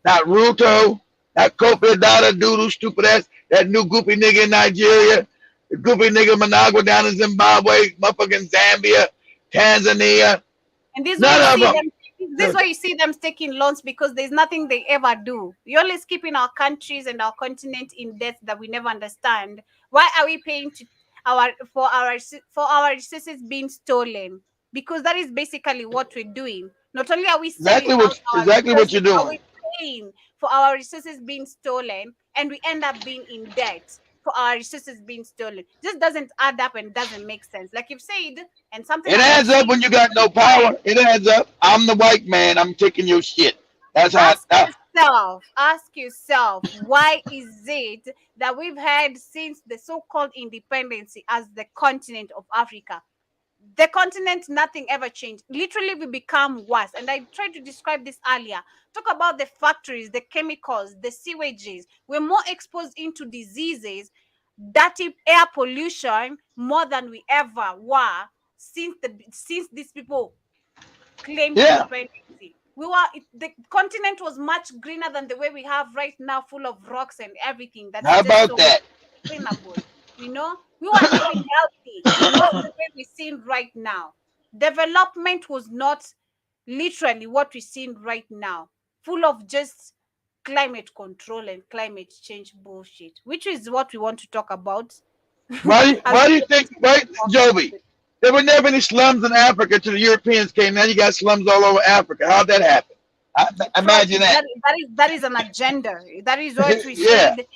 Not Ruto, not Kofi Dada Doodle, stupid ass. that new goopy nigga in Nigeria, the goopy nigga Managua down in Zimbabwe, motherfucking Zambia, Tanzania. And this is why you None see of them. This is why you see them taking loans, because there's nothing they ever do. We always keeping our countries and our continent in debt that we never understand. Why are we paying to for our resources being stolen? Because that is basically what we're doing. Not only are we selling out our exactly what resources, you're are doing. we paying for our resources being stolen, and we end up being in debt for our resources being stolen. Just doesn't add up and doesn't make sense. Like you've said, and something It I've been adds up saying. when you got no power. It adds up. I'm the white man. I'm taking your shit. That's how. Ask yourself, why is it that we've had since the so-called independence as the continent of Africa? The continent, nothing ever changed. Literally, we become worse. And I tried to describe this earlier. Talk about the factories, the chemicals, the sewages. We're more exposed into diseases, dirty air pollution, more than we ever were since these people claimed Yeah. independence. The continent was much greener than the way we have right now, full of rocks and everything. That's How just about so that? sustainable. We were living healthy, not the way we're seeing right now. Development was not literally what we're seeing right now, full of just climate control and climate change bullshit, which is what we want to talk about. As Why do we you get think? into Why, the Joby? topic. There were never any slums in Africa till the Europeans came. Now you got slums all over Africa. How'd that happen? Imagine that. That is an agenda. That is what we Yeah. said.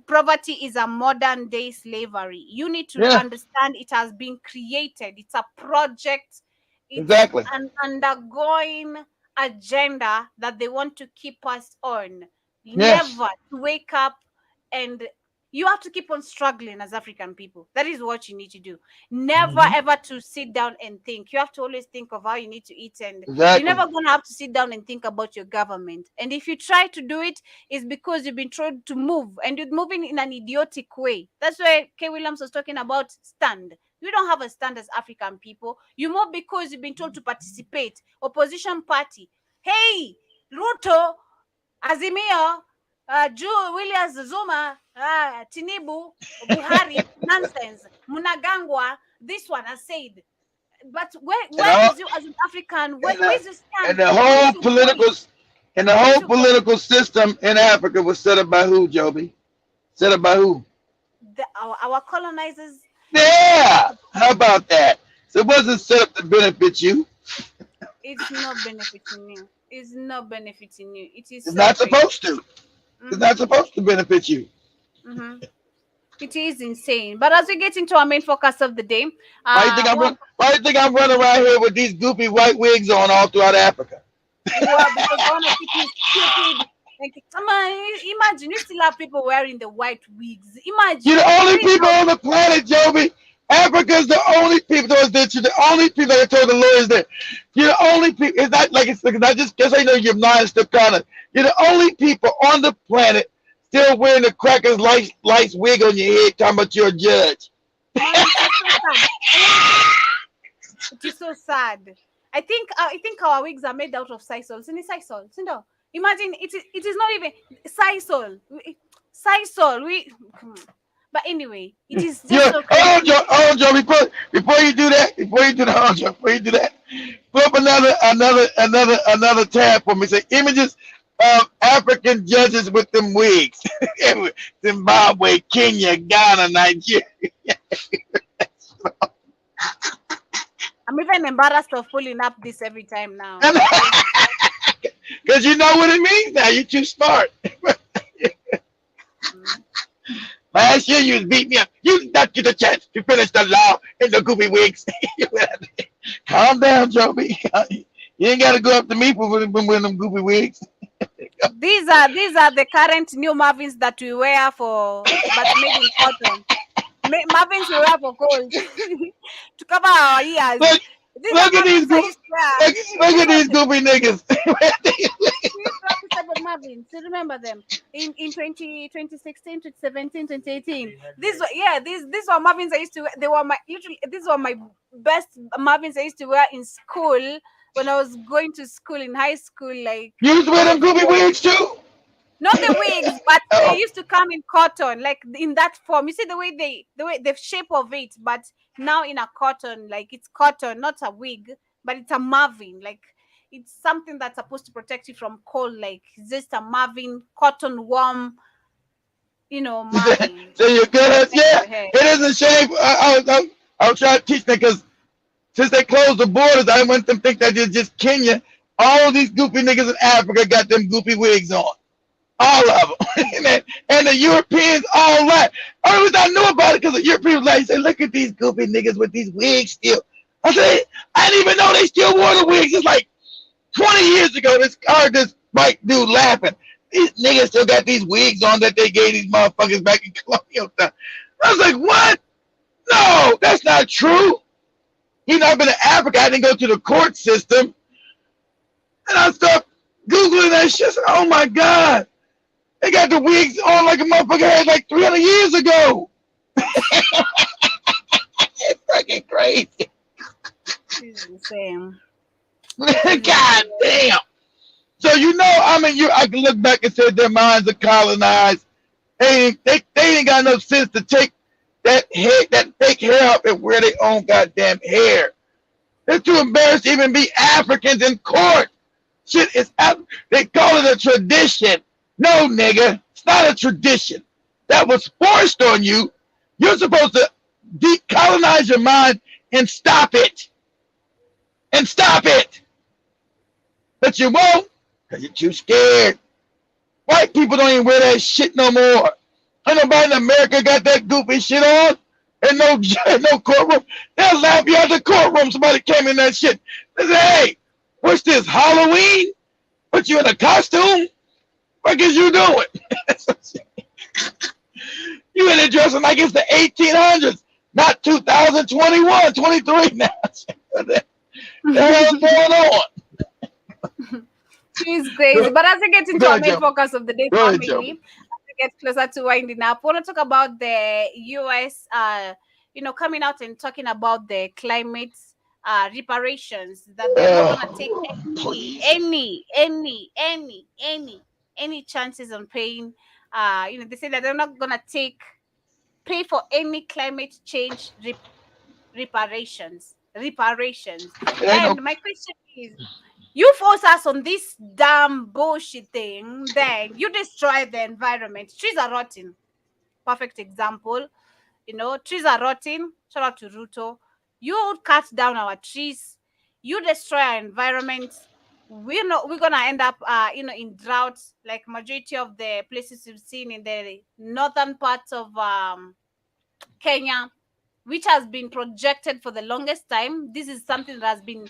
Poverty is a modern day slavery. You need to Yeah. understand it has been created. It's a project. It's Exactly. an undergoing agenda that they want to keep us on. Yes. Never to wake up, and you have to keep on struggling as African people. That is what you need to do. Never Hmm. ever to sit down and think. You have to always think of how you need to eat, and you're Exactly. never gonna have to sit down and think about your government. And if you try to do it, it's because you've been told to move, and you're moving in an idiotic way. That's why K. Williams was talking about stand. You don't have a stand as African people. You move because you've been told to participate. Opposition party. Hey, Ruto, Azimio, Williams Zuma, Tinibu, Buhari, nonsense. Munagangwa, this one has said. But And where all, is you as an African? and Where's your and stand? the Where whole is your political voice? and the Where's whole your voice? political system in Africa was set up by who, Joby? Set up by who? Our colonizers. Yeah. How about that? So it wasn't set up to benefit you. It's not benefiting you. It's not benefiting you. It is It's not selfish. supposed to. It's not Mm-hmm. supposed to benefit you. Mm-hmm. It is insane. But as we get into our main focus of the day, Why you think I'm running around here with these goofy white wigs on all throughout Africa? because I want to keep you stupid. Like, come on, imagine you still have people wearing the white wigs. Imagine. You're the only people on the planet, Joby. Africa's the only people. You're the only people that I told the lawyers that you're the only people. It's not like it's not just because I know you're blind still kind of. You're the only people on the planet still wearing the crackers lights wig on your head, talking about you're a judge. Man, it is so sad. I think our wigs are made out of sisal. Sisal. Imagine it is not even sisal. Sisal. But anyway, it is just Yeah. so crazy. Oh, Joe, before you do that, put up another tab for me. Say images of African judges with them wigs. Zimbabwe, Kenya, Ghana, Nigeria. I'm even embarrassed of pulling up this every time now. Because you know what it means now. You're too smart. Last year you was beating me up. You did not get a chance to finish the law in the goofy wigs. Calm down, Joby. You ain't got to go up to me for wearing them goofy wigs. These are the current new Marvins that we wear but made in cotton. Marvins we wear for cold to cover our ears. Look at these goofy niggas. Marvins, you remember them in 2016, 2017, 2018. These were Marvins I used to wear. These were my best Marvins I used to wear in school when I was going to school in high school. Like you was wearing them goofy wigs too. Not the wigs, but they Oh, used to come in cotton, like in that form. You see the shape of it, but now in a cotton, like it's cotton, not a wig, but it's a Marvin. Like it's something that's supposed to protect you from cold. Like it's just a Marvin cotton warm, Marvin so you're to good at, protect yeah. your hair. It is a shame. I was trying to teach them because since they closed the borders, I want them to think that it's just Kenya. All these goofy niggas in Africa got them goofy wigs on. All of them. And the Europeans all right. Only reason I knew about it because the Europeans like, say, look at these goofy niggas with these wigs still. I said, I didn't even know they still wore the wigs. It's like 20 years ago, this white dude laughing. These niggas still got these wigs on that they gave these motherfuckers back in colonial time. I was like, what? No, that's not true. I've been to Africa. I didn't go to the court system. And I started Googling that shit. I said, oh my God. They got the wigs on like a motherfucker had like 300 years ago. It's fucking crazy. It's the same. God damn. So I can look back and say their minds are colonized. They ain't got enough sense to take that fake hair up and wear their own goddamn hair. They're too embarrassed to even be Africans in court. Shit is they call it a tradition. No, nigga, it's not a tradition. That was forced on you. You're supposed to decolonize your mind and stop it. And stop it. But you won't because you're too scared. White people don't even wear that shit no more. Ain't nobody in America got that goofy shit on. And no courtroom. They'll laugh you out the courtroom. Somebody came in that shit. They say, hey, what's this, Halloween? Put you in a costume? What is you doing? You in there dressing like it's the 1800s, not 2021, 23 now. What the hell's going on? She's crazy. But as we get into our main focus of the day, Go ahead, family, as we get closer to winding up, we want to talk about the US, coming out and talking about the climate reparations that they're not gonna take Please. any chances on paying. They say that they're not gonna pay for any climate change reparations. No, And my question is, you force us on this damn bullshit thing, then you destroy the environment. Trees are rotting. Perfect example. Trees are rotting. Shout out to Ruto. You cut down our trees. You destroy our environment. We're gonna end up in drought, like majority of the places we've seen in the northern parts of Kenya, which has been projected for the longest time. This is something that has been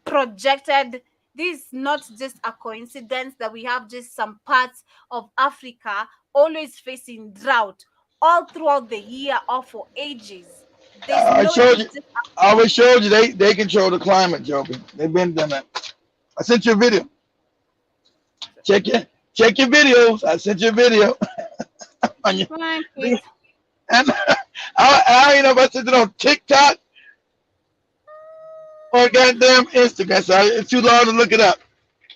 projected. This is not just a coincidence that we have just some parts of Africa always facing drought all throughout the year or for ages. There's I no way showed this you. is just I always showed you they control the climate, Joby. They've been done that. I sent you a video. Check your videos. I sent you a video on you. Thank you. And I don't know if I sent it on TikTok or goddamn Instagram. So it's too long to look it up.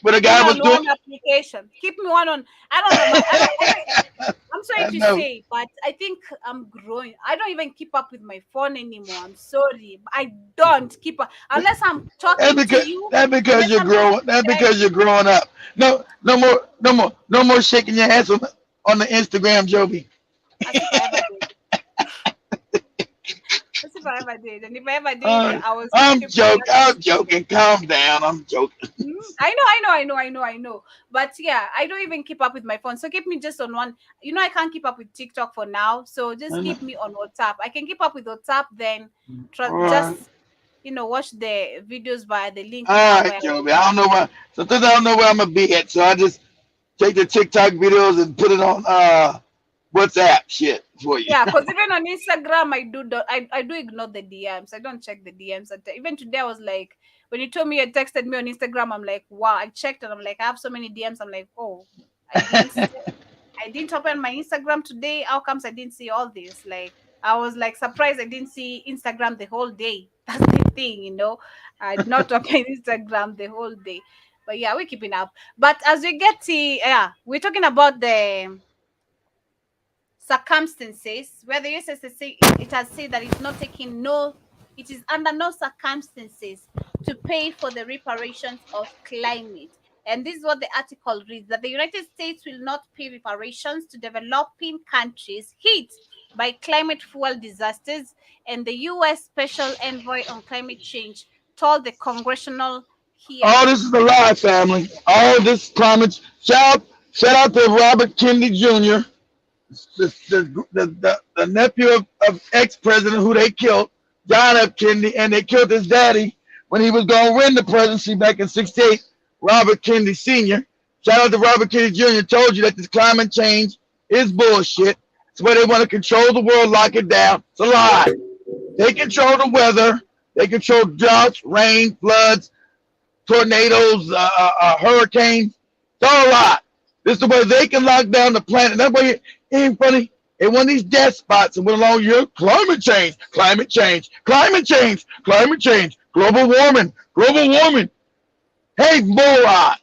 But a Keep me guy was on doing. one application. Keep me one on. I don't know. I'm sorry I to know. say, but I think I'm growing. I don't even keep up with my phone anymore. I'm sorry. I don't keep up unless I'm That's talking to because you. that's because Unless you're I'm growing. That's like, because you're growing up. No more shaking your ass on the Instagram, Joby. as if I ever did. As if I ever did. And if I ever did, I was I'm keeping joking. that. I'm joking. Calm down. I'm joking. I know. But yeah, I don't even keep up with my phone. So keep me just on one. I can't keep up with TikTok for now. So just I know. keep me on WhatsApp. I can keep up with WhatsApp, then All right. just watch the videos via the link All now. right, Where Joby. I don't know where. Sometimes I don't know where I'm gonna be at. So I just take the TikTok videos and put it on WhatsApp shit for you. yeah, because even on Instagram, I do ignore the DMs. I don't check the DMs. Even today, I was like, when you told me you texted me on Instagram, I'm like, wow. I checked and I'm like, I have so many DMs. I'm like, oh, I didn't I didn't open my Instagram today. How comes I didn't see all this? Like, I was like surprised I didn't see Instagram the whole day. That's the thing. I did not open Instagram the whole day. But yeah, we're keeping up. But as we get to, yeah, we're talking about the circumstances where the USSC, it has said that it's not taking no, it is under no circumstances to pay for the reparations of climate. And this is what the article reads, that the United States will not pay reparations to developing countries hit by climate fuel disasters. And the US Special Envoy on Climate Change told the congressional All hearing. this is a lie, family. All this climate. Shout out to Robert Kennedy Jr., the nephew of ex-president who they killed, John F. Kennedy, and they killed his daddy when he was going to win the presidency back in '68, Robert Kennedy Sr. Shout out to Robert Kennedy Jr. Told you that this climate change is bullshit. It's where they want to control the world, lock it down. It's a lie. They control the weather. They control droughts, rain, floods, tornadoes, hurricanes. It's all a lie. This is the way they can lock down the planet. That way, it ain't funny. They won these death spots and went along here. Climate change, climate change, climate change, climate change, global warming, global warming. Hey, moron.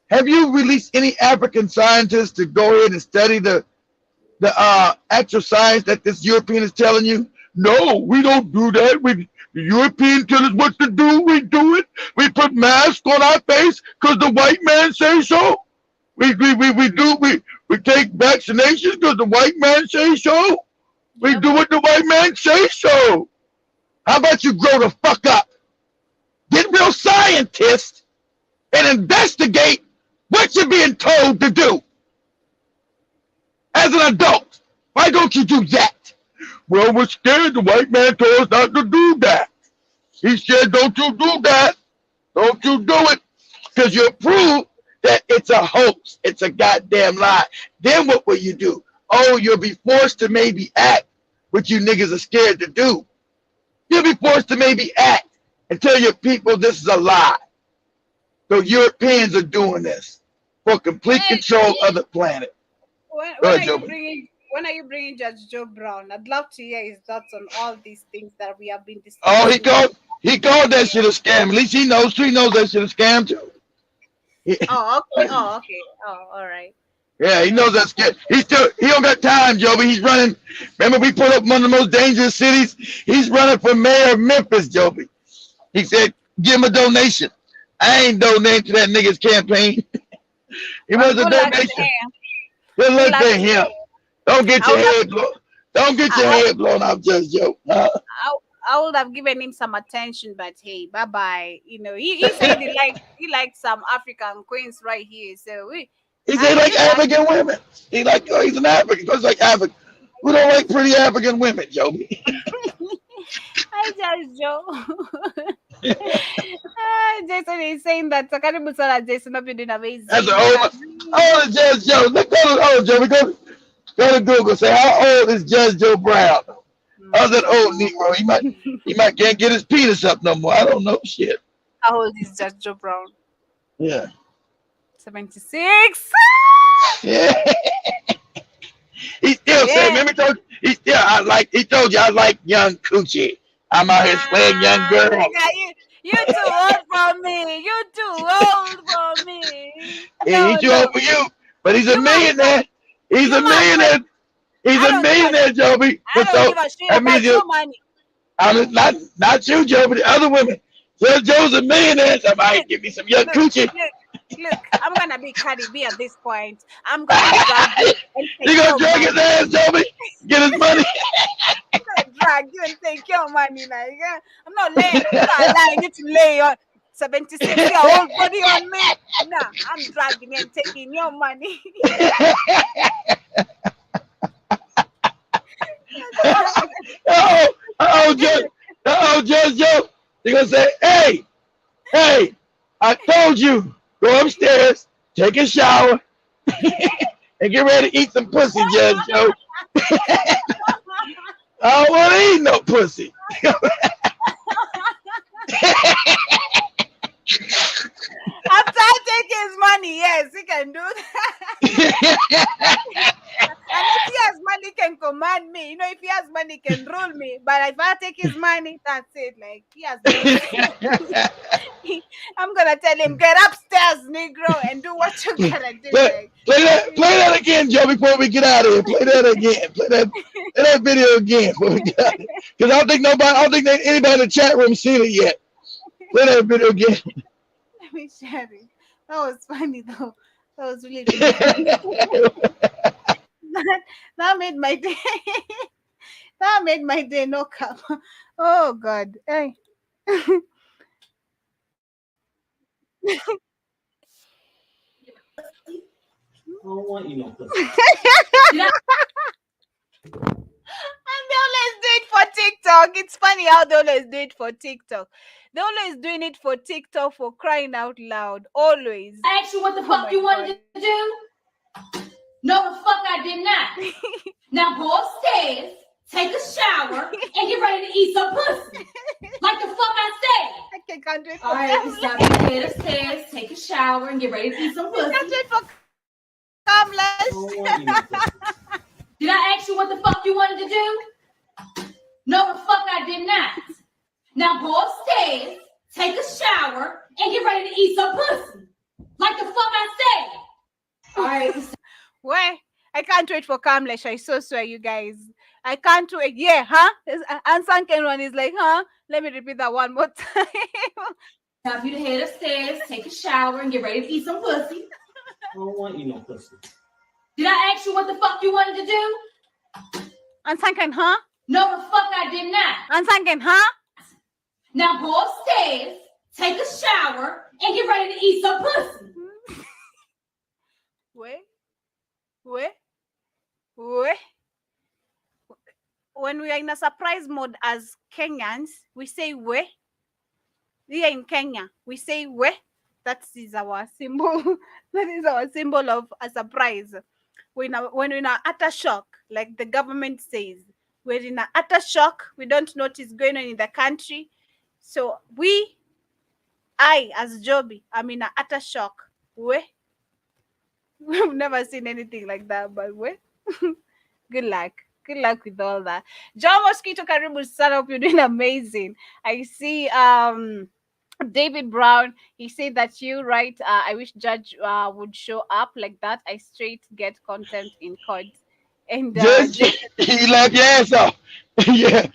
Have you released any African scientists to go ahead and study the actual science that this European is telling you? No, we don't do that. The Europeans tell us what to do. We do it. We put masks on our face because the white man says so. We take vaccinations because the white man says so. We do what the white man says so. How about you grow the fuck up? Get real scientists and investigate what you're being told to do. As an adult, why don't you do that? Well, we're scared. The white man told us not to do that. He said, don't you do that. Don't you do it. Because you prove that it's a hoax. It's a goddamn lie. Then what will you do? Oh, you'll be forced to maybe act what you niggas are scared to do. You'll be forced to maybe act and tell your people this is a lie. So Europeans are doing this for complete control of the planet. When are you bringing Judge Joe Brown? I'd love to hear his thoughts on all these things that we have been discussing. Oh, he called that shit a scam. At least he knows that shit a scam too. Oh, okay. Oh, okay. Oh, all right. Yeah, he knows that's scam. He don't got time, Joby. He's running. Remember, we put up one of the most dangerous cities. He's running for mayor of Memphis, Joby. He said, "Give him a donation." I ain't donating to that nigga's campaign. It was a donation. Good luck to him. Don't get your head blown. Don't get your head blown off, Judge Joe. I would have given him some attention, but hey, bye bye. You know, he said he liked some African queens right here. So he said like African women. He's an African. Because like African. Who don't like pretty African women, Joby? Hi, Judge Joe. Jason is saying that Karibu Sana Jason have been doing amazing. That's an old Judge Joe. Look at Joby. Go to Google. Say how old is Judge Joe Brown? How's that old Negro? He might can't get his penis up no more. I don't know shit. How old is Judge Joe Brown? Yeah. 76. Yeah. He still said, let me tell you, he told you I like young coochie. I'm out here slaying young girls. You're too old for me. You're too old for me. Yeah, he's too old for you. But he's a millionaire. He's a millionaire. He's a millionaire, Joby. I don't give a shit about your money. I'm not you, Joby, the other women. Judge Joe's a millionaire. Somebody give me some young coochie. Look, I'm gonna be Cardi B at this point. I'm gonna drag you. You gonna drag his ass, Joby? Get his money. I'm gonna drag you and take your money. Like, I'm not allowing you to lay your 76-year-old body on me. No, I'm dragging and taking your money. Judge Joe. They're gonna say, hey, I told you, go upstairs, take a shower, and get ready to eat some pussy, Judge Joe. I don't want to eat no pussy. After I take his money, yes, he can do that. And if he has money, he can command me. You know, if he has money, he can rule me. But if I take his money, that's it. Like, he has money. I'm gonna tell him, get upstairs, Negro, and do what you gotta do. Play that again, Joe, before we get out of here. Play that again. Play that video again before we get out of here. Because I don't think anybody in the chat room seen it yet. Play that video again. Let me share it. That was funny though. That was really funny. that made my day. That made my day. No cap. Oh God. Hey. I don't want you no pussy. And they always do it for TikTok. It's funny how they always do it for TikTok. They always doing it for TikTok, for crying out loud. Always. I asked you what the fuck you wanted to do. No, the fuck I did not. Now go upstairs, take a shower, and get ready to eat some pussy. Like the fuck I said. I can't do it for All right, you stop your head upstairs, take a shower, and get ready to eat some pussy. I can't do it for Kamlas. Did I ask you what the fuck you wanted to do? No, the fuck I did not. Now go upstairs, take a shower, and get ready to eat some pussy. Like the fuck I said. All right. Where? I can't wait for Kamlesh. I so swear, you guys. I can't wait. Yeah, huh? And Sanken one is like, huh? Let me repeat that one more time. Time for you to head upstairs, take a shower, and get ready to eat some pussy. I don't want you no pussy. Did I ask you what the fuck you wanted to do? And Sanken, huh? No, the fuck I did not. And Sanken, huh? Now go upstairs, take a shower, and get ready to eat some pussy. Where? When we are in a surprise mode as Kenyans, we say we. We are in Kenya. We say we. That is our symbol. That is our symbol of a surprise. When we're in a utter shock, like the government says, we're in a utter shock. We don't know what is going on in the country. So I as Joby, I'm in a utter shock. We've never seen anything like that, but good luck. Good luck with all that. John Mosquito Karibu son, hope you're doing amazing. I see David Brown, he said that you right. I wish Judge would show up like that. I straight get content in court. And Judge, you laugh your ass off. Yeah.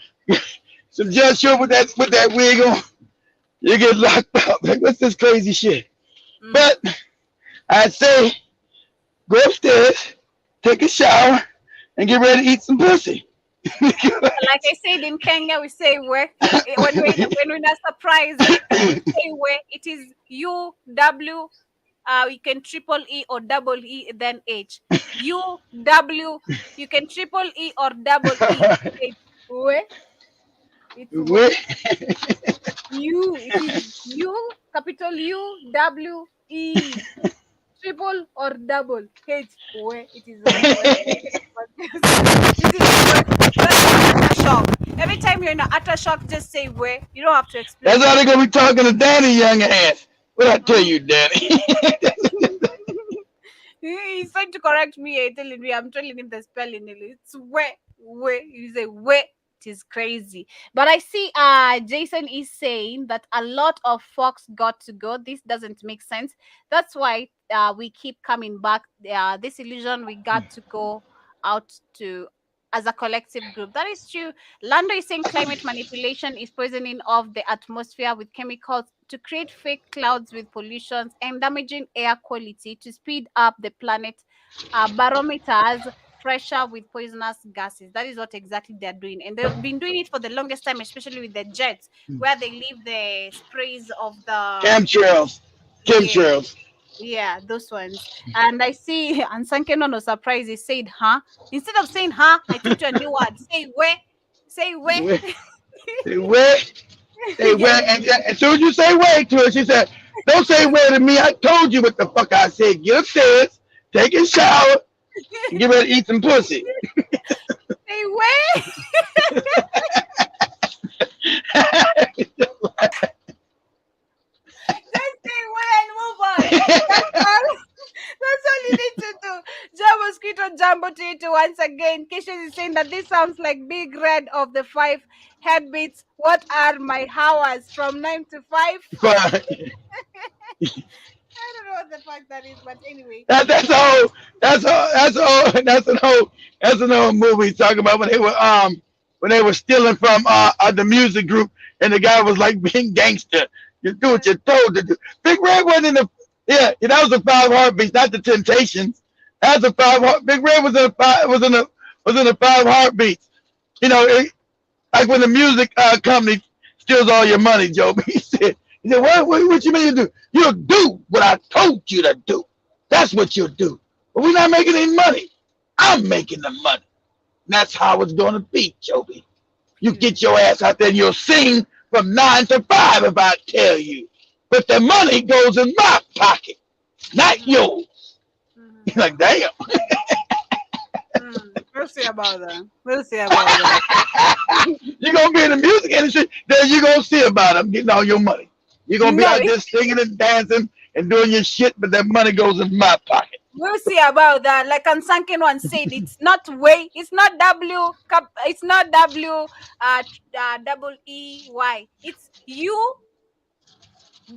So Judge show up with that wig on. You get locked up. Like, what's this crazy shit? But I'd say go upstairs, take a shower, and get ready to eat some pussy. Like I said, in Kenya, we say where. When we're not surprised, we say where. It is U-W. You can triple E or double E, then H. U-W. You can triple E or double E. H. Where? It's where. U. It is U, capital U, W, E. Triple or double H. Where it is. Shock. Every time you're in an utter shock, just say where. You don't have to explain. That's how they're gonna be talking to Danny young ass. What I tell you, Danny? He's trying to correct me. I'm telling him the spelling. It's where. You say where. It is crazy. But I see Jason is saying that a lot of folks got to go. This doesn't make sense. That's why we keep coming back. This illusion we got to go out to as a collective group. That is true. Lando is saying climate manipulation is poisoning of the atmosphere with chemicals to create fake clouds with pollutions and damaging air quality to speed up the planet barometers pressure with poisonous gases. That is what exactly they're doing. And they've been doing it for the longest time, especially with the jets, where they leave the sprays of the chemtrails. Yeah, those ones. And I see, and Sankeno, no surprise, he said, huh? Instead of saying, huh, I took to a new word. Say, where? Say, where? Say, where? Say, where? And as soon as you say, where to her, she said, don't say, where to me. I told you what the fuck I said. Get upstairs, take a shower, and get ready to eat some pussy. Say, where? That's all you need to do. Jumbo put it once again. Kisha is saying that this sounds like Big Red of the 5 headbeats. What are my hours from 9 to 5? But I don't know what the fuck that is, but anyway. that's all. That's an old movie talking about when they were stealing from the music group and the guy was like being gangster. You do what you're told to do. Big Red wasn't in the that was the 5 heartbeats, not the Temptations. That's a Big Red was in the five heartbeats. You know, like when the music company steals all your money, Joe. He said, what you mean you do? You'll do what I told you to do. That's what you'll do. But we're not making any money. I'm making the money. And that's how it's going to be, Joby. You get your ass out there and you'll sing from 9 to 5 if I tell you. But the money goes in my pocket, not yours. You're like, damn. We'll see about that. We'll see about that. You're going to be in the music industry, then you're going to see about them getting all your money. You're going to be out there singing and dancing and doing your shit, but that money goes in my pocket. We'll see about that. Like Ansankin once said, it's not way, it's not W, it's not W, double E, Y. It's U,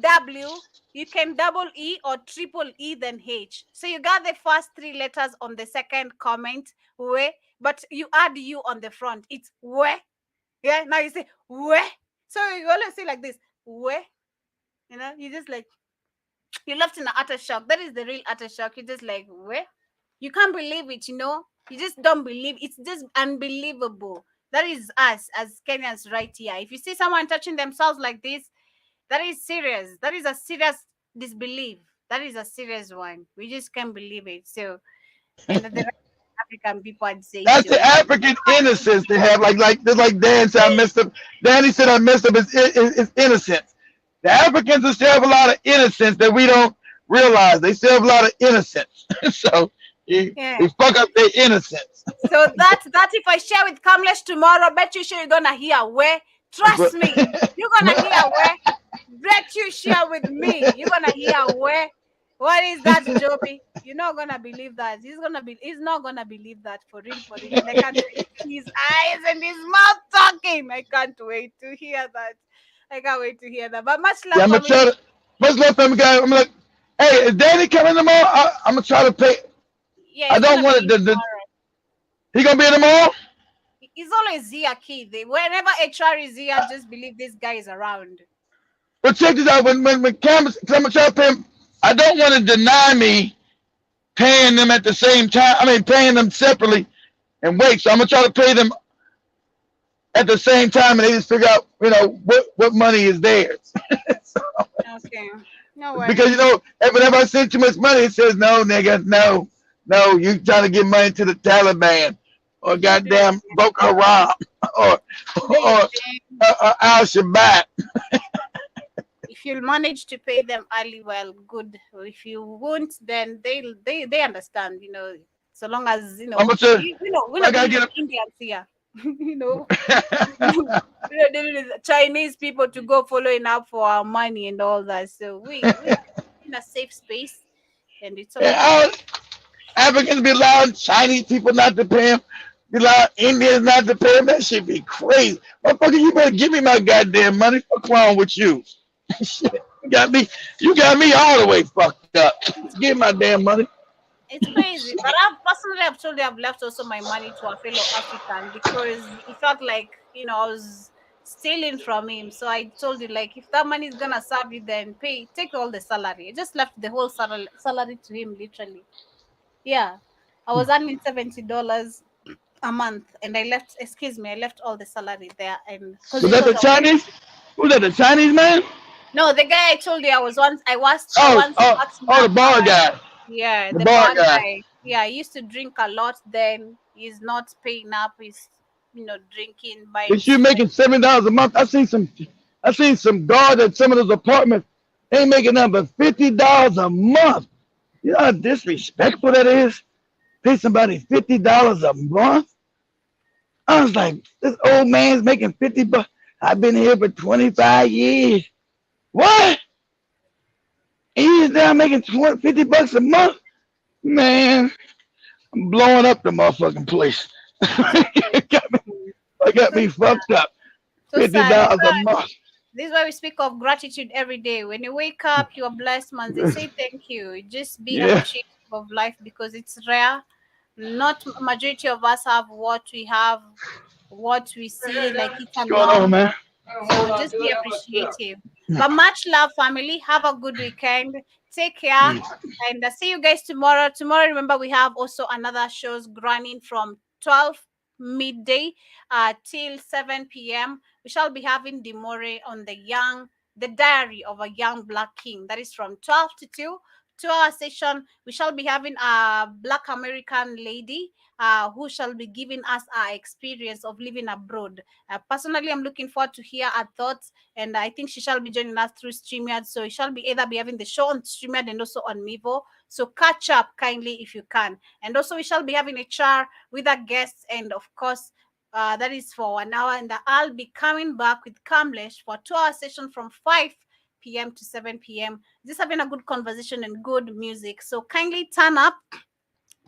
W. You can double E or triple E then H. So you got the first 3 letters on the second comment, we, but you add U on the front. It's we. Yeah, now you say we. So you always say like this, we. You know, you just like, you're left in an utter shock. That is the real utter shock. You're just like, where? You can't believe it, you know? You just don't believe. It's just unbelievable. That is us as Kenyans right here. If you see someone touching themselves like this, that is serious. That is a serious disbelief. That is a serious one. We just can't believe it. So, and the African people would say, that's the African innocence they have. Like Dan said, I messed up. Danny said I messed up his innocence. The Africans still have a lot of innocence that we don't realize. They still have a lot of innocence. So we fuck up their innocence. So that if I share with Kamlesh tomorrow, bet you sure you're gonna hear where. Trust me, you're gonna hear where. Bet you share with me, you're gonna hear where. What is that, Joby? You're not gonna believe that. He's not gonna believe that for real, for real. I can't wait. His eyes and his mouth talking. I can't wait to hear that. I can't wait to hear that. But much love. Yeah, much love from guy. I'm like, hey, is Danny coming tomorrow? I'm gonna try to pay. Yeah, I don't want it. He gonna be in tomorrow? He's always here, kid. Whenever HR is here, just believe this guy is around. But check this out. When Cameron, I'm gonna try to pay him. I don't want to deny me paying them at the same time. I mean, paying them separately and wait. So I'm gonna try to pay them at the same time, and they just figure out, what money is theirs. So, okay. No way. Because whenever I send too much money, it says no, nigga, no, you trying to give money to the Taliban or goddamn Boko Haram or Al Shabaab. If you'll manage to pay them early, well, good. If you won't, then they understand. So long as we're not Indians here. Chinese people to go following up for our money and all that. So we're in a safe space, and it's okay. Africans be allowing Chinese people not to pay them, be allowing Indians not to pay them. That should be crazy. Motherfucker, you better give me my goddamn money. What's wrong with you? Shit, you got me all the way fucked up. Give my damn money. It's crazy, but I've told you I've left also my money to a fellow African because it felt like I was stealing from him. So I told you, like, if that money is gonna serve you, then take all the salary. I just left the whole salary to him, literally. Yeah, I was earning $70 a month, and I left all the salary there. And was that the Chinese? Was that the Chinese man? No, the guy I told you I was. The bar guy. Yeah, the bar guy. Yeah, he used to drink a lot. Then he's not paying up. He's drinking by. Is you making $7 a month? I seen some guard at some of those apartments. They ain't making nothing but $50 a month. You know how disrespectful that is? Pay somebody $50 a month? I was like, this old man's making $50. I've been here for 25 years. What? And he's down making $50 a month? Man, I'm blowing up the motherfucking place. it got me, it got So me fucked up. so Fifty sad. dollars a month. This is why we speak of gratitude every day. When you wake up, you are blessed, man. They say thank you. Just be Yeah. appreciative of life because it's rare. Not majority of us have what we see, like it's a What's going on, norm. man? So just be appreciative. But much love, family. Have a good weekend. Take care. And see you guys tomorrow. Tomorrow, remember, we have also another shows running from 12 midday till 7 p.m. We shall be having Demore on the diary of a young black king. That is from 12 to 2. 2 hour session. We shall be having a black American lady who shall be giving us our experience of living abroad. Personally, I'm looking forward to hear her thoughts, and I think she shall be joining us through StreamYard. So she shall be either be having the show on StreamYard and also on Mivo. So catch up kindly if you can. And also we shall be having a char with our guests, and of course, that is for 1 hour. And I'll be coming back with Kamlesh for 2 hour session from 5 p.m. to 7 p.m. Just having a good conversation and good music. So kindly turn up,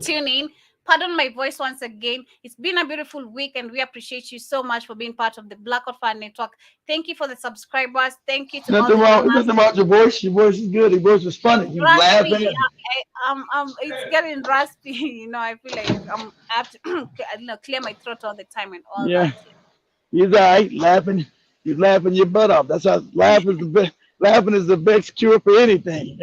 tune in. Pardon my voice once again. It's been a beautiful week, and we appreciate you so much for being part of the Black Hot Fan Network. Thank you for the subscribers. Thank you to all Nothing the wrong. donors. Nothing about your voice. Your voice is good. Your voice is funny. You laughing. Raspy, it's getting raspy. I feel like I have to clear my throat all the time and all Yeah. that. He's all right. Laughing. You're laughing your butt off. That's how laugh is the best. Laughing is the best cure for anything.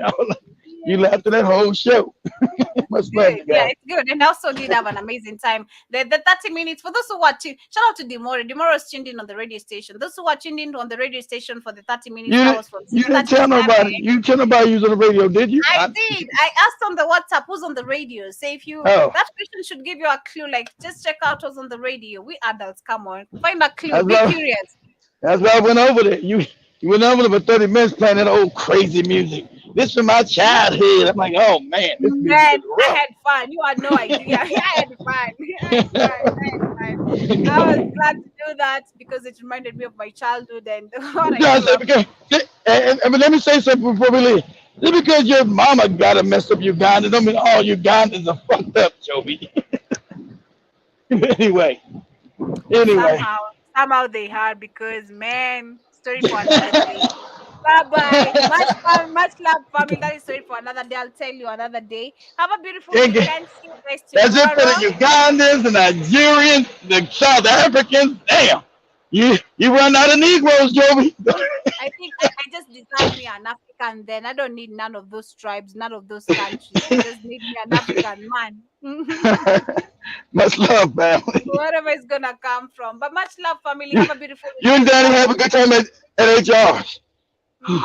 You Yeah. laughed at that whole show. It's Much love, good. you Yeah, guys. it's good. And I also did have an amazing time. The 30 minutes, for those who are tuned, shout out to Demore. Demore was tuned in on the radio station. Those who are tuned in on the radio station for the 30 minutes, You that didn't. was from You didn't 6:30 to tell 7. nobody. You didn't tell nobody you was on the radio, did you? I did. I asked on the WhatsApp who's on the radio. Say if you Oh, that question should give you a clue. Like just check out who's on the radio. We adults, come on, find a clue. that's Be why. curious. That's why I went over there. You went over there for 30 minutes playing that old crazy music. This is my childhood. I'm like, oh man, this music Man, is I rough. had fun. You had no idea. I had fun. I had fun. I had fun. I was glad to do that because it reminded me of my childhood and what I John grew said, up. because, but let me say something before we leave. Just because your mama got to mess up Uganda, don't mean all Ugandans are fucked up, Joby. anyway, anyway. Somehow, somehow they had because man, story for another day. Bye bye. Much love, family. That is story for another day. I'll tell you another day. Have a beautiful Thank you. weekend. See you guys That's it for tomorrow. the Ugandans, the Nigerians, the South Africans. Damn. You run out of Negroes, Joby. I just deserve me an African then. I don't need none of those tribes, none of those countries. I just need me an African man. Much love, family. Wherever it's gonna come from. But much love, family. Have a beautiful You and weekend. We Danny love have a good time at HR's. you.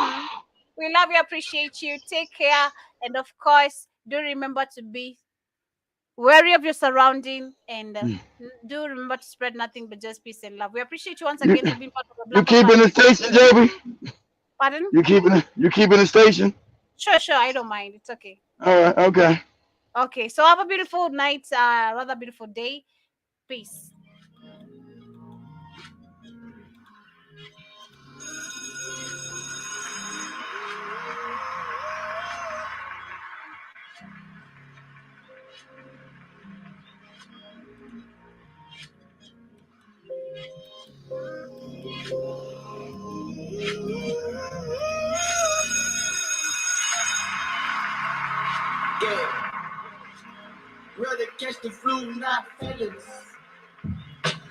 We love you, appreciate you. Take care. And of course, do remember to be wary of your surrounding and do remember to spread nothing but just peace and love. We appreciate you once You, again for being part of the you Black keeping Orphan the Network. station, Joby? Pardon? You keeping the station? Sure, I don't mind. It's okay. All right, okay. Okay, so have a beautiful night, rather beautiful day. Peace. Yeah, ready to catch the flu, not feelings.